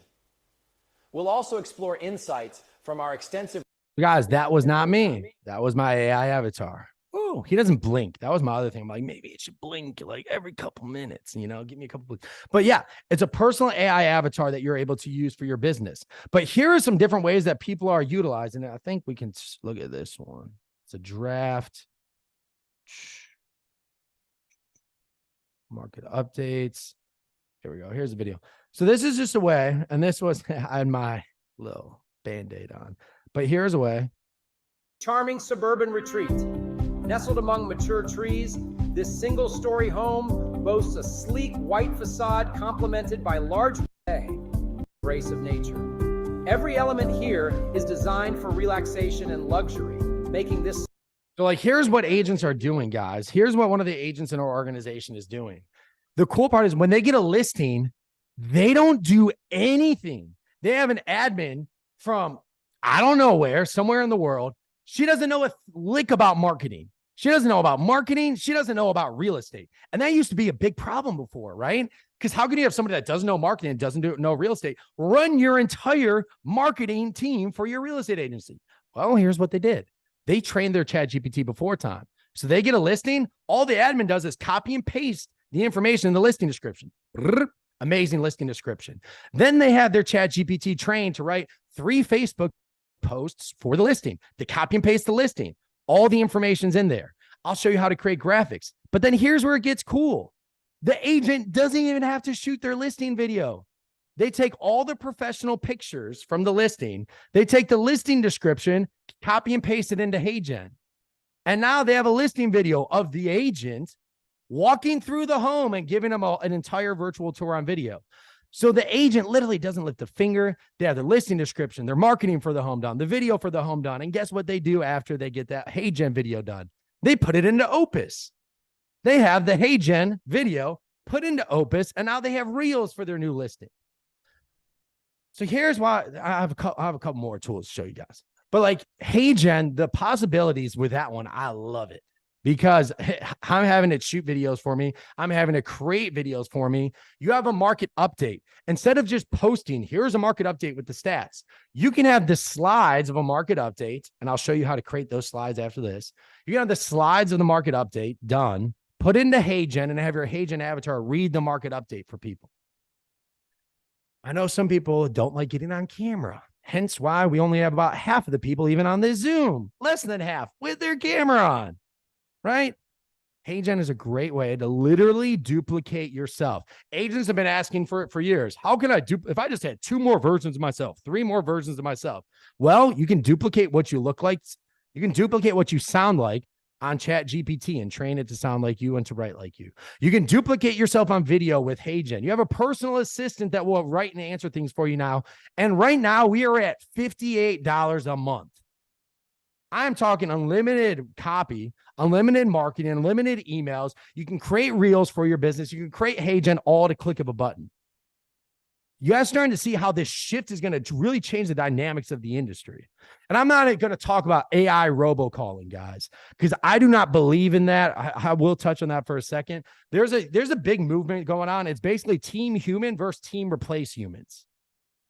We'll also explore insights from our extensive... Guys, that was not me. That was my AI avatar. Oh, he doesn't blink. That was my other thing. I'm like, maybe it should blink like every couple minutes, you know, give me a couple blinks. But yeah, it's a personal AI avatar that you're able to use for your business. But here are some different ways that people are utilizing it. I think we can look at this one. It's a draft. Market updates. Here we go. Here's the video. So this is just a way, and this was, I had my little Band-Aid on, but here's a way. Charming suburban retreat. Nestled among mature trees, this single-story home boasts a sleek white facade complemented by large embrace of nature. Every element here is designed for relaxation and luxury, making this... So like, here's what agents are doing, guys. Here's what one of the agents in our organization is doing. The cool part is when they get a listing, they don't do anything. They have an admin from, I don't know where, somewhere in the world. She doesn't know a lick about marketing. She doesn't know about marketing. She doesn't know about real estate. And that used to be a big problem before, right? Because how can you have somebody that doesn't know marketing and doesn't know real estate run your entire marketing team for your real estate agency? Well, here's what they did. They trained their chat GPT before time. So they get a listing. All the admin does is copy and paste the information in the listing description. Amazing listing description. Then they have their chat GPT trained to write 3 Facebook posts for the listing. They copy and paste the listing. All the information's in there. I'll show you how to create graphics. But then here's where it gets cool. The agent doesn't even have to shoot their listing video. They take all the professional pictures from the listing. They take the listing description, copy and paste it into HeyGen. And now they have a listing video of the agent walking through the home and giving them an entire virtual tour on video. So the agent literally doesn't lift a finger. They have their listing description, their marketing for the home done, the video for the home done. And guess what they do after they get that HeyGen video done? They put it into Opus. They have the HeyGen video put into Opus, and now they have Reels for their new listing. So here's why I have a couple more tools to show you guys. But like HeyGen, the possibilities with that one, I love it because I'm having it shoot videos for me. I'm having it create videos for me. You have a market update. Instead of just posting, here's a market update with the stats. You can have the slides of a market update, and I'll show you how to create those slides after this. You can have the slides of the market update done, put into HeyGen, and have your HeyGen avatar read the market update for people. I know some people don't like getting on camera, hence why we only have about half of the people even on this Zoom, less than half with their camera on, right? HeyGen is a great way to literally duplicate yourself. Agents have been asking for it for years. How can I do if I just had 2 more versions of myself, 3 more versions of myself? Well, you can duplicate what you look like. You can duplicate what you sound like on Chat GPT and train it to sound like you and to write like you. You can duplicate yourself on video with HeyGen. You have a personal assistant that will write and answer things for you now. And right now we are at $58 a month. I'm talking unlimited copy, unlimited marketing, unlimited emails. You can create reels for your business. You can create HeyGen all at a click of a button. You guys are starting to see how this shift is going to really change the dynamics of the industry. And I'm not going to talk about AI robocalling, guys, because I do not believe in that. I will touch on that for a second. There's a big movement going on. It's basically team human versus team replace humans,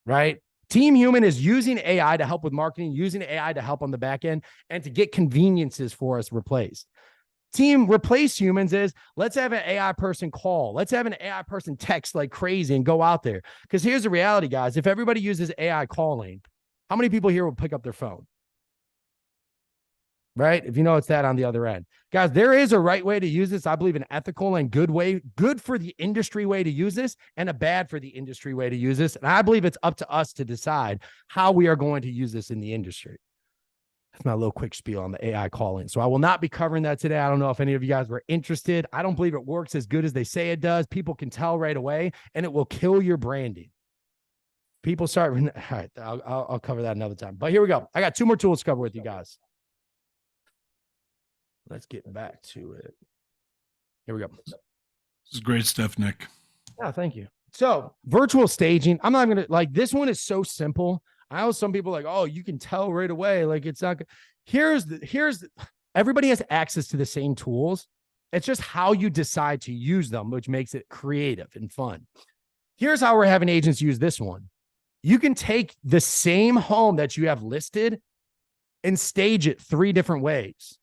right? Team human is using AI to help with marketing, using AI to help on the back end, and to get conveniences for us replaced. Team replace humans is let's have an AI person call. Let's have an AI person text like crazy and go out there. Because here's the reality, guys. If everybody uses AI calling, how many people here will pick up their phone? Right? If you know it's that on the other end. Guys, there is a right way to use this. I believe an ethical and good way, good for the industry way to use this, and a bad for the industry way to use this. And I believe it's up to us to decide how we are going to use this in the industry. That's my little quick spiel on the AI calling. So I will not be covering that today. I don't know if any of you guys were interested. I don't believe it works as good as they say it does. People can tell right away, and it will kill your branding. People start. All right, I'll cover that another time. But here we go. I got 2 more tools to cover with you guys. Let's get back to it. Here we go. This is great stuff, Nick. Yeah, thank you. So virtual staging. I'm not going to like this one is so simple. I know some people are like, oh, you can tell right away. Like it's not good. Everybody has access to the same tools. It's just how you decide to use them, which makes it creative and fun. Here's how we're having agents use this one. You can take the same home that you have listed and stage it 3 different ways.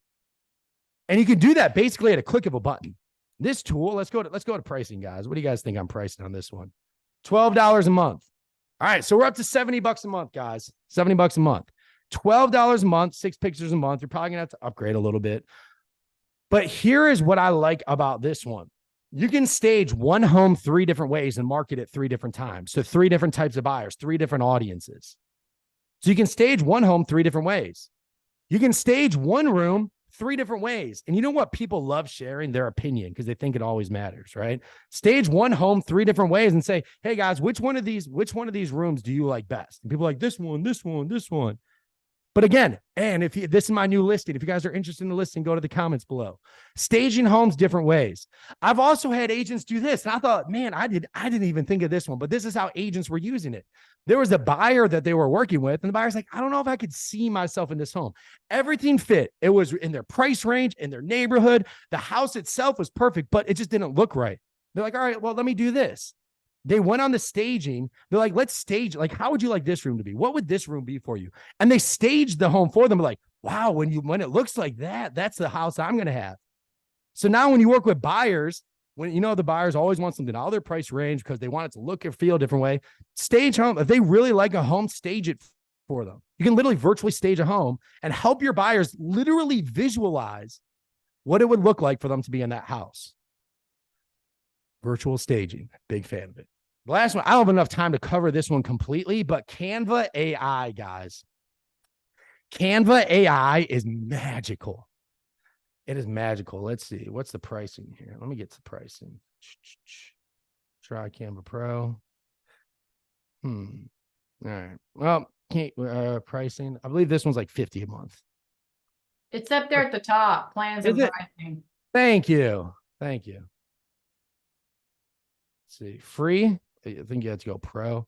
And you can do that basically at a click of a button. This tool, let's go to pricing, guys. What do you guys think I'm pricing on this one? $12 a month. All right, so we're up to $70 a month, guys. $70 a month. $12 a month, 6 pictures a month. You're probably gonna have to upgrade a little bit. But here is what I like about this one. You can stage one home 3 different ways and market it 3 different times. So 3 different types of buyers, 3 different audiences. So you can stage one home 3 different ways. You can stage one room 3 different ways. And you know what? People love sharing their opinion because they think it always matters, right? Stage one home 3 different ways and say, hey guys, which one of these rooms do you like best? And people are like this one, this one, this one. But again, and this is my new listing. If you guys are interested in the listing, go to the comments below. Staging homes different ways. I've also had agents do this. And I thought, man, I didn't even think of this one, but this is how agents were using it. There was a buyer that they were working with, and the buyer's like, I don't know if I could see myself in this home. Everything fit. It was in their price range, in their neighborhood. The house itself was perfect, but it just didn't look right. They're like, all right, well, let me do this. They went on the staging. They're like, let's stage. Like, how would you like this room to be? What would this room be for you? And they staged the home for them. Like, wow, when it looks like that, that's the house I'm going to have. So now when you work with buyers, when the buyers always want something out of their price range because they want it to look or feel a different way, stage home. If they really like a home, stage it for them. You can literally virtually stage a home and help your buyers literally visualize what it would look like for them to be in that house. Virtual staging, big fan of it. The last one, I don't have enough time to cover this one completely, but Canva AI, guys. Canva AI is magical. It is magical. Let's see. What's the pricing here? Let me get to pricing. Try Canva Pro. All right. Well, pricing. I believe this one's like $50 a month. It's up there at the top, plans and Is it? pricing. Thank you. Thank you. Let's see. Free. I think you have to go pro.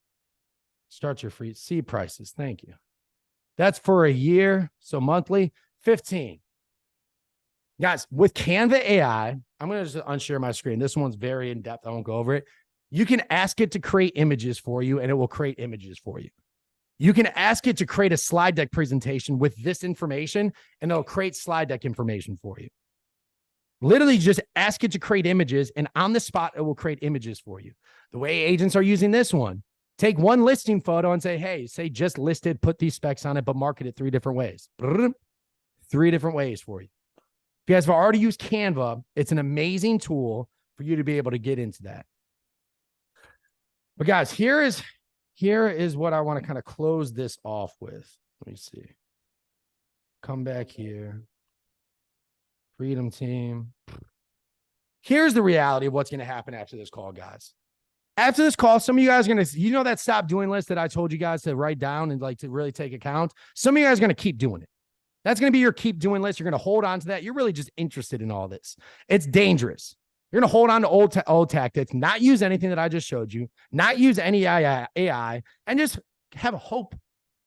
Start your free. See prices. Thank you. That's for a year. So monthly, 15. Guys, with Canva AI, I'm going to just unshare my screen. This one's very in-depth. I won't go over it. You can ask it to create images for you, and it will create images for you. You can ask it to create a slide deck presentation with this information, and it'll create slide deck information for you. Literally just ask it to create images, and on the spot, it will create images for you. The way agents are using this one, take one listing photo and say, hey, say just listed, put these specs on it, but market it 3 different ways. 3 different ways for you. If you guys have already used Canva, it's an amazing tool for you to be able to get into that. But guys, here is what I want to kind of close this off with. Let me see. Come back here. Freedom team. Here's the reality of what's going to happen after this call, guys. After this call, some of you guys are going to, that stop doing list that I told you guys to write down and like to really take account. Some of you guys are going to keep doing it. That's going to be your keep doing list. You're going to hold on to that. You're really just interested in all this. It's dangerous. You're going to hold on to old tactics, not use anything that I just showed you, not use any AI, and just have hope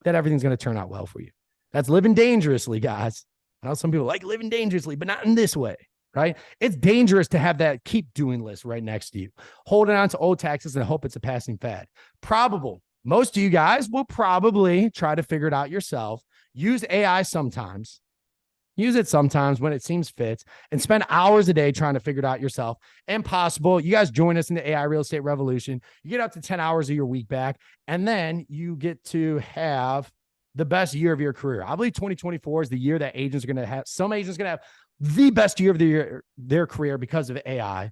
that everything's going to turn out well for you. That's living dangerously, guys. I know some people like living dangerously, but not in this way, right? It's dangerous to have that keep doing list right next to you, holding on to old taxes and hope it's a passing fad. Probable. Most of you guys will probably try to figure it out yourself. Use AI sometimes. Use it sometimes when it seems fit, and spend hours a day trying to figure it out yourself. Impossible. You guys join us in the AI real estate revolution. You get up to 10 hours of your week back, and then you get to have the best year of your career. I believe 2024 is the year that agents are going to have. Some agents are going to have the best year of their career because of AI.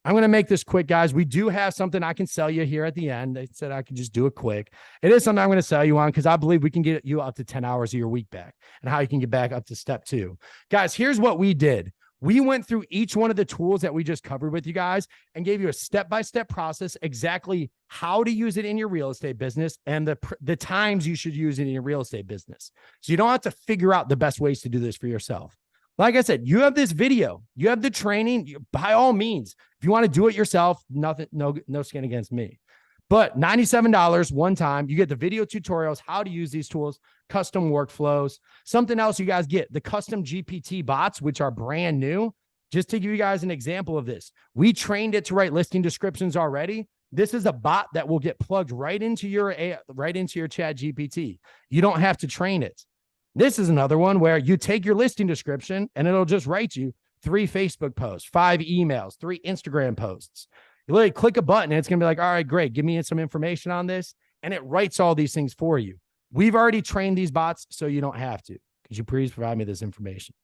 I'm going to make this quick, guys. We do have something I can sell you here at the end. They said I could just do it quick. It is something I'm going to sell you on because I believe we can get you up to 10 hours of your week back and how you can get back up to step 2. Guys, here's what we did. We went through each one of the tools that we just covered with you guys and gave you a step-by-step process, exactly how to use it in your real estate business and the times you should use it in your real estate business. So you don't have to figure out the best ways to do this for yourself. Like I said, you have this video, you have the training, by all means, if you want to do it yourself, nothing, no skin against me. But $97 one time, you get the video tutorials, how to use these tools, custom workflows. Something else you guys get, the custom GPT bots, which are brand new. Just to give you guys an example of this, we trained it to write listing descriptions already. This is a bot that will get plugged right into your chat GPT. You don't have to train it. This is another one where you take your listing description and it'll just write you 3 Facebook posts, 5 emails, 3 Instagram posts. You literally click a button and it's going to be like, all right, great. Give me some information on this. And it writes all these things for you. We've already trained these bots, so you don't have to. Could you please provide me this information?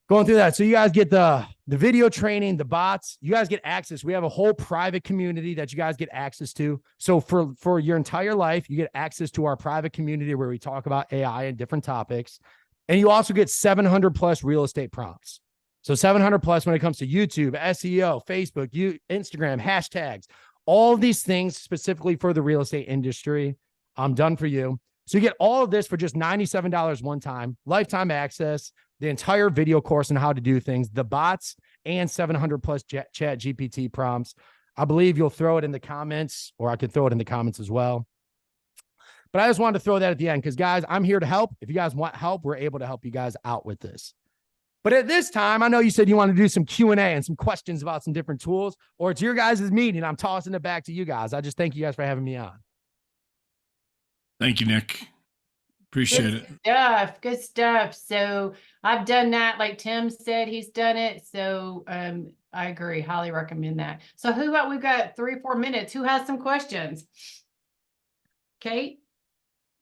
Going through that. So you guys get the video training, the bots, you guys get access. We have a whole private community that you guys get access to. So for your entire life, you get access to our private community where we talk about AI and different topics. And you also get 700 plus real estate prompts. So 700 plus when it comes to YouTube, SEO, Facebook, Instagram, hashtags, all of these things specifically for the real estate industry. I'm done for you. So you get all of this for just $97 one time, lifetime access, the entire video course on how to do things, the bots, and 700 plus chat GPT prompts. I believe you'll throw it in the comments, or I could throw it in the comments as well. But I just wanted to throw that at the end because, guys, I'm here to help. If you guys want help, we're able to help you guys out with this. But at this time, I know you said you want to do some Q&A and some questions about some different tools, or it's your guys' meeting. I'm tossing it back to you guys. I just thank you guys for having me on. Thank you, Nick. Appreciate it. Stuff, good stuff. So I've done that, like Tim said, he's done it. So I agree, highly recommend that. So we've got 3 or 4 minutes. Who has some questions? Kate?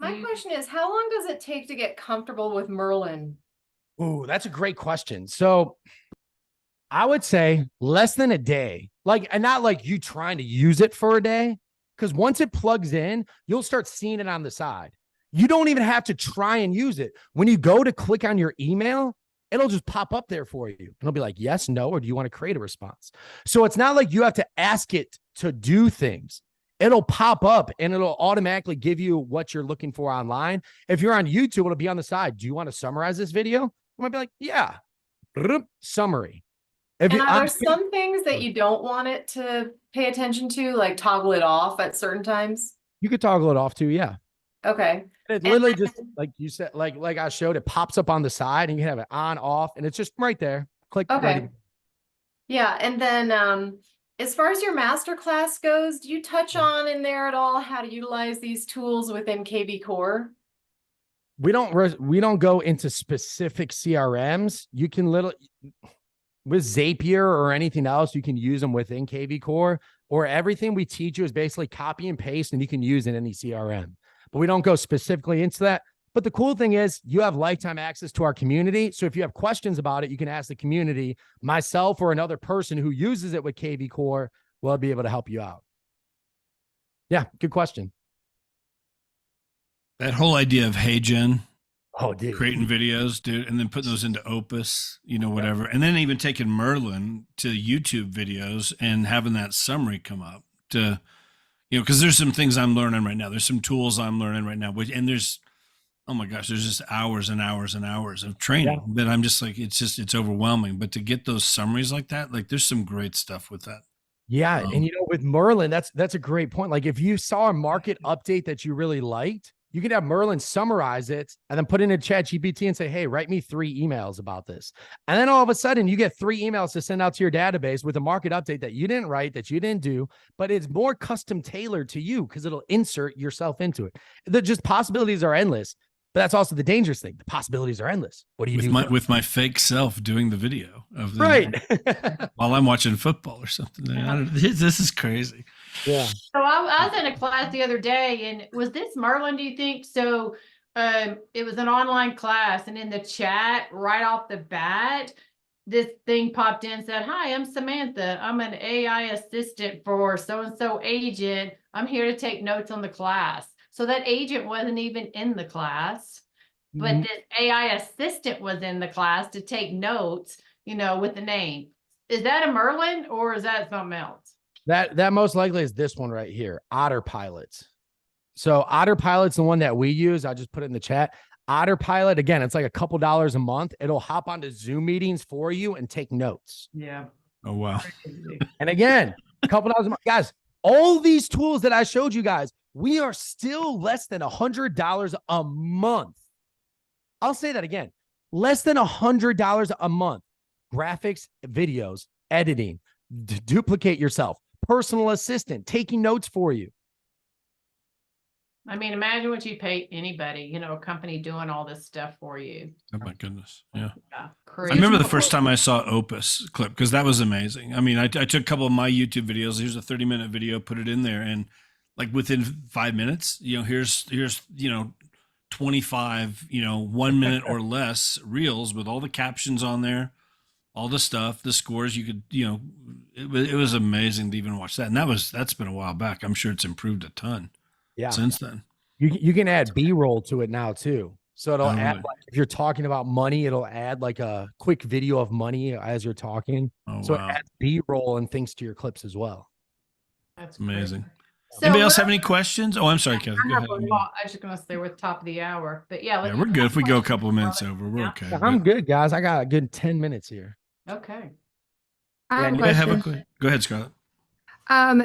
My You- question is, how long does it take to get comfortable with Merlin? Ooh, that's a great question. So I would say less than a day, and not like you trying to use it for a day, because once it plugs in, you'll start seeing it on the side. You don't even have to try and use it. When you go to click on your email, it'll just pop up there for you. And it'll be like, yes, no, or do you want to create a response? So it's not like you have to ask it to do things. It'll pop up and it'll automatically give you what you're looking for online. If you're on YouTube, it'll be on the side. Do you want to summarize this video? I might be like, yeah, summary. And are there some things that you don't want it to pay attention to, like toggle it off at certain times? You could toggle it off too, yeah. Okay. It's literally just like you said, like I showed, it pops up on the side and you can have it on, off, and it's just right there. Click. Okay. Ready. Yeah. And then as far as your master class goes, do you touch on in there at all how to utilize these tools within KB Core? We don't go into specific CRMs. You can with Zapier or anything else, you can use them within KB Core, or everything we teach you is basically copy and paste and you can use in any CRM. But we don't go specifically into that. But the cool thing is you have lifetime access to our community. So if you have questions about it, you can ask the community. Myself or another person who uses it with KB Core will be able to help you out. Yeah, good question. That whole idea of Hey Gen, Oh, dude. creating videos, dude, and then putting those into Opus, whatever. And then even taking Merlin to YouTube videos and having that summary come up to, because there's some things I'm learning right now. There's some tools I'm learning right now, and there's, oh my gosh, there's just hours and hours and hours of training that I'm just like, it's overwhelming. But to get those summaries like that, like there's some great stuff with that. Yeah. And with Merlin, that's a great point. Like if you saw a market update that you really liked, you could have Merlin summarize it and then put in a ChatGPT and say, hey, write me 3 emails about this. And then all of a sudden you get 3 emails to send out to your database with a market update that you didn't write, that you didn't do, but it's more custom tailored to you because it'll insert yourself into it. The just possibilities are endless, but that's also the dangerous thing. The possibilities are endless. What do you do? With my fake self doing the video of the, right. while I'm watching football or something. This is crazy. Yeah. So I was in a class the other day, and was this Merlin, do you think? So it was an online class, and in the chat right off the bat, this thing popped in and said, hi, I'm Samantha. I'm an AI assistant for so-and-so agent. I'm here to take notes on the class. So that agent wasn't even in the class, but this AI assistant was in the class to take notes, with the name. Is that a Merlin or is that something else? That most likely is this one right here, Otter Pilot. So Otter Pilot's the one that we use. I'll just put it in the chat. Otter Pilot, again, it's like a couple dollars a month. It'll hop onto Zoom meetings for you and take notes. Yeah. Oh, wow. And again, a couple dollars a month. Guys, all these tools that I showed you guys, we are still less than $100 a month. I'll say that again, less than $100 a month. Graphics, videos, editing, duplicate yourself, personal assistant, taking notes for you. I mean, imagine what you pay anybody, a company doing all this stuff for you. Oh my goodness. Yeah. Crazy. I remember the first time I saw Opus clip, because that was amazing. I mean, I took a couple of my YouTube videos. Here's a 30-minute video, put it in there. And like within 5 minutes, here's 25, 1 minute or less reels with all the captions on there, all the stuff, the scores. You could, it was amazing to even watch that. And that's been a while back. I'm sure it's improved a ton since then. You can add B-roll to it now too. So it'll add, like, if you're talking about money, it'll add like a quick video of money as you're talking. So it adds B-roll and things to your clips as well. That's amazing. So anybody else have any questions? Oh, I'm sorry, Kathy. Go ahead. I was just going to say we're top of the hour, but yeah, we're good. If we go a couple of minutes over, we're okay. I'm good, guys. I got a good 10 minutes here. Okay. I have a question. Go ahead, Scarlett.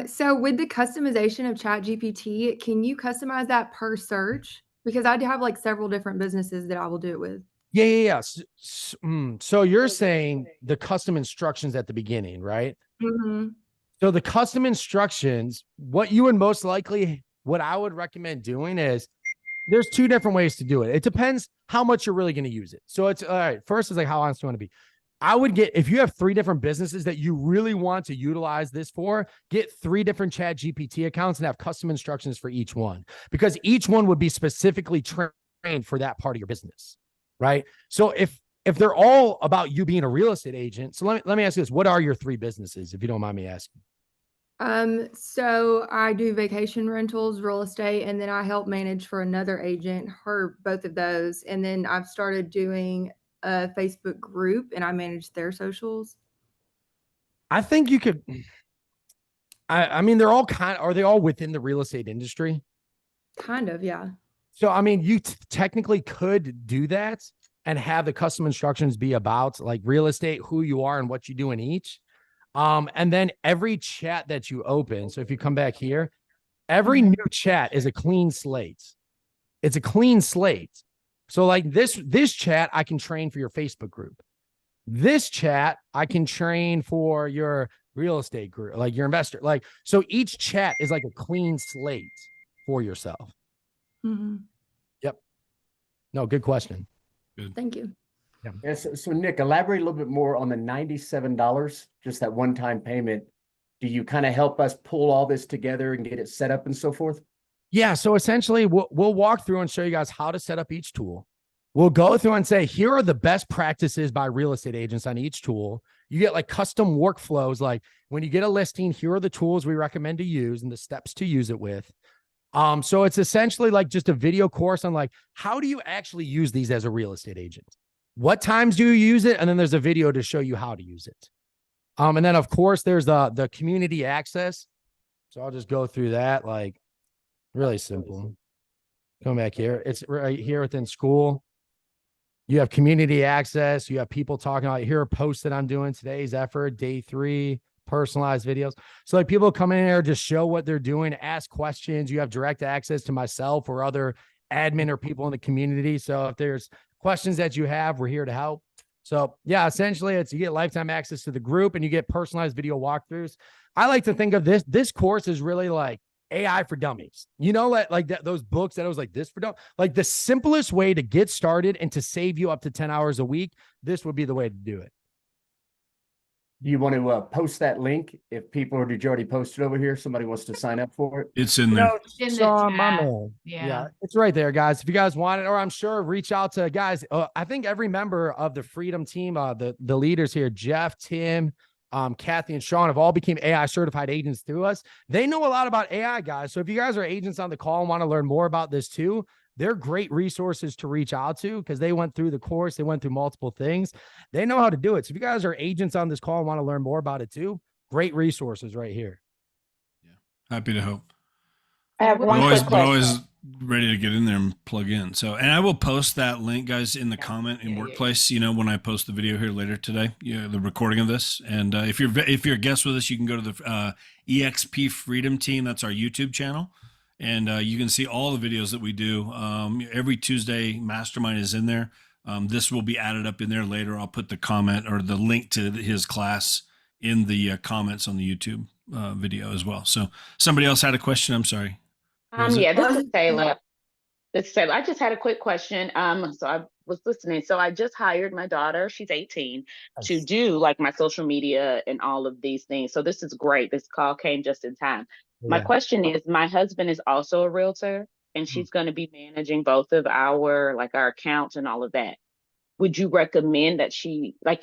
So with the customization of ChatGPT, can you customize that per search? Because I do have like several different businesses that I will do it with. Yeah. So you're saying the custom instructions at the beginning, right? Mm-hmm. So the custom instructions, what I would recommend doing is there's two different ways to do it. It depends how much you're really going to use it. So it's all right. First is like, how honest do you want to be? I would get, if you have 3 different businesses that you really want to utilize this for, get 3 different Chat GPT accounts and have custom instructions for each one, because each one would be specifically trained for that part of your business. Right. So if they're all about you being a real estate agent, so let me ask you this. What are your 3 businesses, if you don't mind me asking? So I do vacation rentals, real estate, and then I help manage for another agent, both of those. And then I've started doing a Facebook group and I manage their socials. I think you could, I mean, they're all are they all within the real estate industry? Kind of, yeah. So, I mean, you technically could do that and have the custom instructions be about like real estate, who you are and what you do in each. And then every chat that you open, so if you come back here, every new chat is a clean slate. It's a clean slate. So like this chat, I can train for your Facebook group. This chat, I can train for your real estate group, like your investor. Like, so each chat is like a clean slate for yourself. Mm-hmm. Yep. No, good question. Good. Thank you. Yeah. Yeah, so Nick, elaborate a little bit more on the $97, just that one-time payment. Do you kind of help us pull all this together and get it set up and so forth? Yeah. So essentially we'll walk through and show you guys how to set up each tool. We'll go through and say, here are the best practices by real estate agents on each tool. You get like custom workflows. Like when you get a listing, here are the tools we recommend to use and the steps to use it with. So it's essentially like just a video course on like, how do you actually use these as a real estate agent? What times do you use it? And then there's a video to show you how to use it. And then of course there's the community access. So I'll just go through that, like really simple. Come back here. It's right here within school. You have community access. You have people talking about, here are posts that I'm doing, today's effort, day 3, personalized videos. So like people come in here, just show what they're doing, ask questions. You have direct access to myself or other admin or people in the community. So if there's questions that you have, we're here to help. So yeah, essentially it's, you get lifetime access to the group and you get personalized video walkthroughs. I like to think of this course is really like AI for dummies, you know, like that, those books that I was like this for dumb, like the simplest way to get started and to save you up to 10 hours a week. This would be the way to do it. Do you want to post that link if people, or did you already post it over here? Somebody wants to sign up for it. It's in there. In the So, my chat. man. Yeah. It's right there, guys. If you guys want it, or I'm sure reach out to guys. I think every member of the Freedom team, the leaders here, Jeff, Tim, Kathy and Sean have all became AI certified agents through us. They know a lot about AI, guys. So if you guys are agents on the call and want to learn more about this too, they're great resources to reach out to because they went through the course. They went through multiple things. They know how to do it. So if you guys are agents on this call and want to learn more about it too, great resources right here. Yeah. Happy to help. I have one quick But always question. ready to get in there and plug in. So, and I will post that link, guys, in the comment in Workplace. You know, when I post the video here later today, the recording of this. And if you're a guest with us, you can go to the EXP Freedom Team. That's our YouTube channel, and you can see all the videos that we do. Every Tuesday, Mastermind is in there. This will be added up in there later. I'll put the comment or the link to his class in the comments on the YouTube video as well. So somebody else had a question. I'm sorry. Yeah, this is Taylor. I just had a quick question. So I was listening. So I just hired my daughter, she's 18, to do like my social media and all of these things. So this is great. This call came just in time. My question is, my husband is also a realtor and she's going to be managing both of our accounts and all of that. Would you recommend that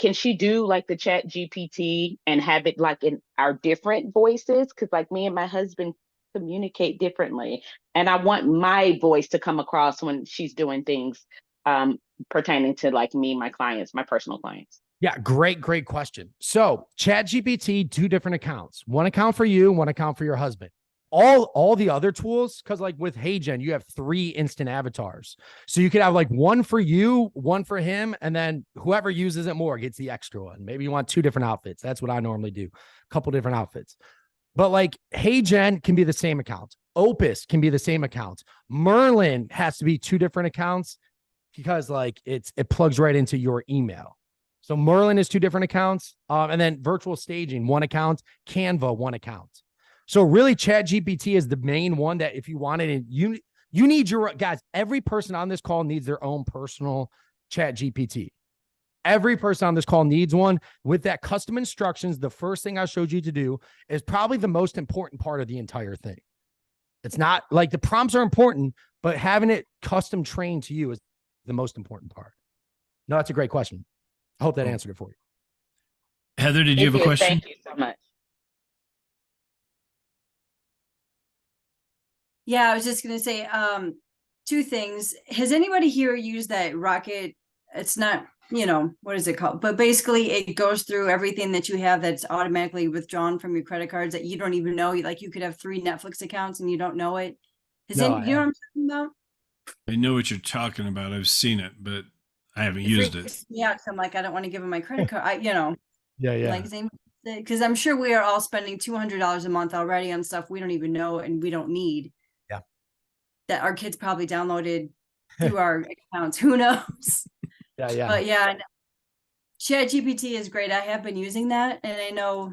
can she do like the Chat GPT and have it like in our different voices? Cause like me and my husband communicate differently, and I want my voice to come across when she's doing things pertaining to like me, my clients, my personal clients. Yeah, great question. So Chat GPT, 2 different accounts, one account for you, one account for your husband. All the other tools, because like with HeyGen, you have 3 instant avatars. So you could have like one for you, one for him, and then whoever uses it more gets the extra one. Maybe you want 2 different outfits. That's what I normally do, a couple different outfits. But like HeyGen can be the same account. Opus can be the same account. Merlin has to be 2 different accounts because like it plugs right into your email. So Merlin is 2 different accounts. And then virtual staging, 1 account, Canva, 1 account. So really Chat GPT is the main one that if you wanted, and You need your guys. Every person on this call needs their own personal chat GPT. Every person on this call needs one with that custom instructions. The first thing I showed you to do is probably the most important part of the entire thing. It's not like the prompts are important, but having it custom trained to you is the most important part. No, that's a great question. I hope that answered it for you. Heather, did you have a question? Thank you so much. Yeah, I was just gonna say, two things. Has anybody here used that Rocket? It's not, what is it called? But basically it goes through everything that you have that's automatically withdrawn from your credit cards that you don't even know. Like you could have 3 Netflix accounts and you don't know it. You know what I'm talking about? I know what you're talking about. I've seen it, but I haven't used it. Yeah, I'm like, I don't want to give them my credit card. Yeah. Like because I'm sure we are all spending $200 a month already on stuff we don't even know and we don't need. Yeah. That our kids probably downloaded through our accounts. Who knows? Yeah. But yeah, ChatGPT is great. I have been using that, and I know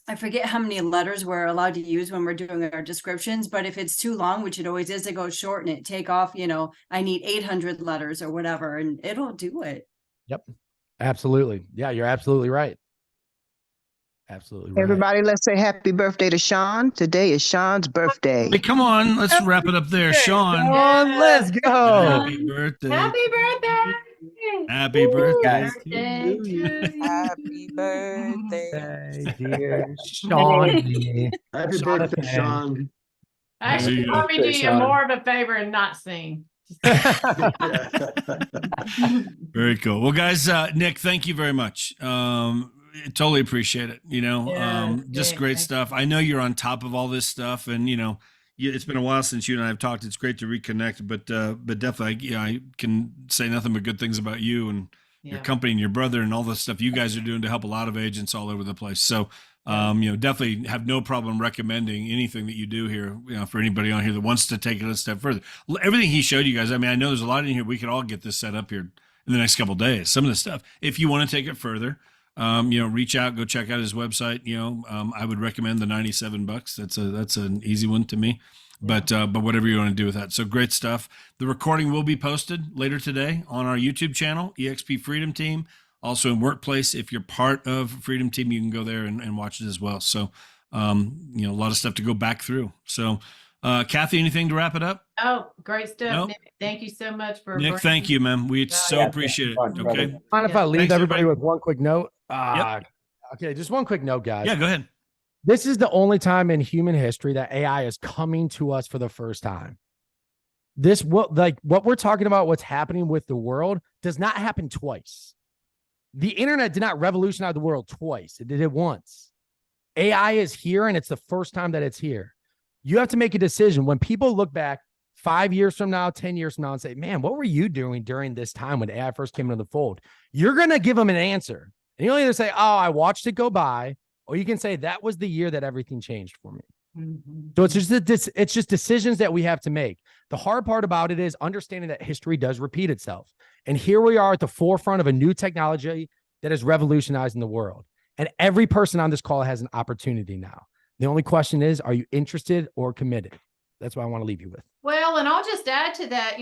I forget how many letters we're allowed to use when we're doing our descriptions, but if it's too long, which it always is, it goes short and it take off, I need 800 letters or whatever, and it'll do it. Yep. Absolutely. Yeah, you're absolutely right. Absolutely right. Everybody, let's say happy birthday to Sean. Today is Sean's birthday. Hey, come on, let's wrap it up there, Sean. Let's go. Happy birthday. Happy birthday. Happy birthday. Birthday to you. Happy birthday. Dear Sean. Happy birthday, Sean. Actually, let me do you more of a favor and not sing. Very cool. Well, guys, Nick, thank you very much. Totally appreciate it. Just great stuff. I know you're on top of all this stuff, and it's been a while since you and I have talked. It's great to reconnect, but definitely, I can say nothing but good things about you and your company and your brother and all the stuff you guys are doing to help a lot of agents all over the place. So, definitely have no problem recommending anything that you do here, for anybody on here that wants to take it a step further. Everything he showed you guys, I know there's a lot in here. We could all get this set up here in the next couple of days. Some of the stuff, if you want to take it further, reach out, go check out his website. I would recommend the $97. That's an easy one to me, but whatever you want to do with that. So great stuff. The recording will be posted later today on our YouTube channel, EXP Freedom Team. Also in Workplace, if you're part of Freedom Team, you can go there and watch it as well. So, a lot of stuff to go back through. So, Kathy, anything to wrap it up? Oh, great stuff. Nope. Nick, thank you so much for Nick, thank you, man. We so appreciate it. Okay. Mind if I leave Thanks, everybody everybody. with one quick note? Yep. Okay, just one quick note, guys. Yeah, go ahead. This is the only time in human history that AI is coming to us for the first time. What we're talking about, what's happening with the world, does not happen twice. The internet did not revolutionize the world twice. It did it once. AI is here, and it's the first time that it's here. You have to make a decision. When people look back 5 years from now, 10 years from now, and say, man, what were you doing during this time when AI first came into the fold? You're going to give them an answer. And you'll either say, oh, I watched it go by, or you can say, that was the year that everything changed for me. Mm-hmm. So it's just decisions that we have to make. The hard part about it is understanding that history does repeat itself. And here we are at the forefront of a new technology that is revolutionizing the world. And every person on this call has an opportunity now. The only question is, are you interested or committed? That's what I want to leave you with. Well, and I'll just add to that,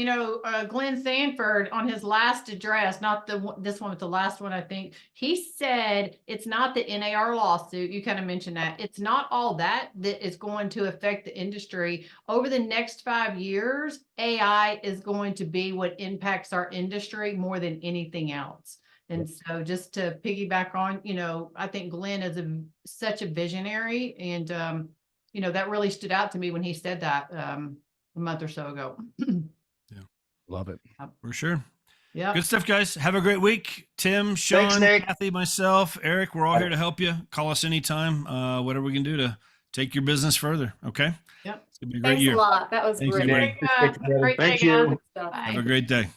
Glenn Sanford on his last address, not this one, but the last one, I think, he said it's not the NAR lawsuit. You kind of mentioned that. It's not all that is going to affect the industry. Over the next 5 years, AI is going to be what impacts our industry more than anything else. And so just to piggyback on, I think Glenn is such a visionary, and that really stood out to me when he said that a month or so ago. Yeah. Love it. For sure. Yeah. Good stuff, guys. Have a great week. Tim, Sean, Thanks, Kathy, myself, Eric, we're all here to help you. Call us anytime, whatever we can do to take your business further. Okay. Yep. It's gonna be a great Thanks year. a lot. That was Thanks, great. everybody. Great day, Thank you. guys. Bye. Have a great day.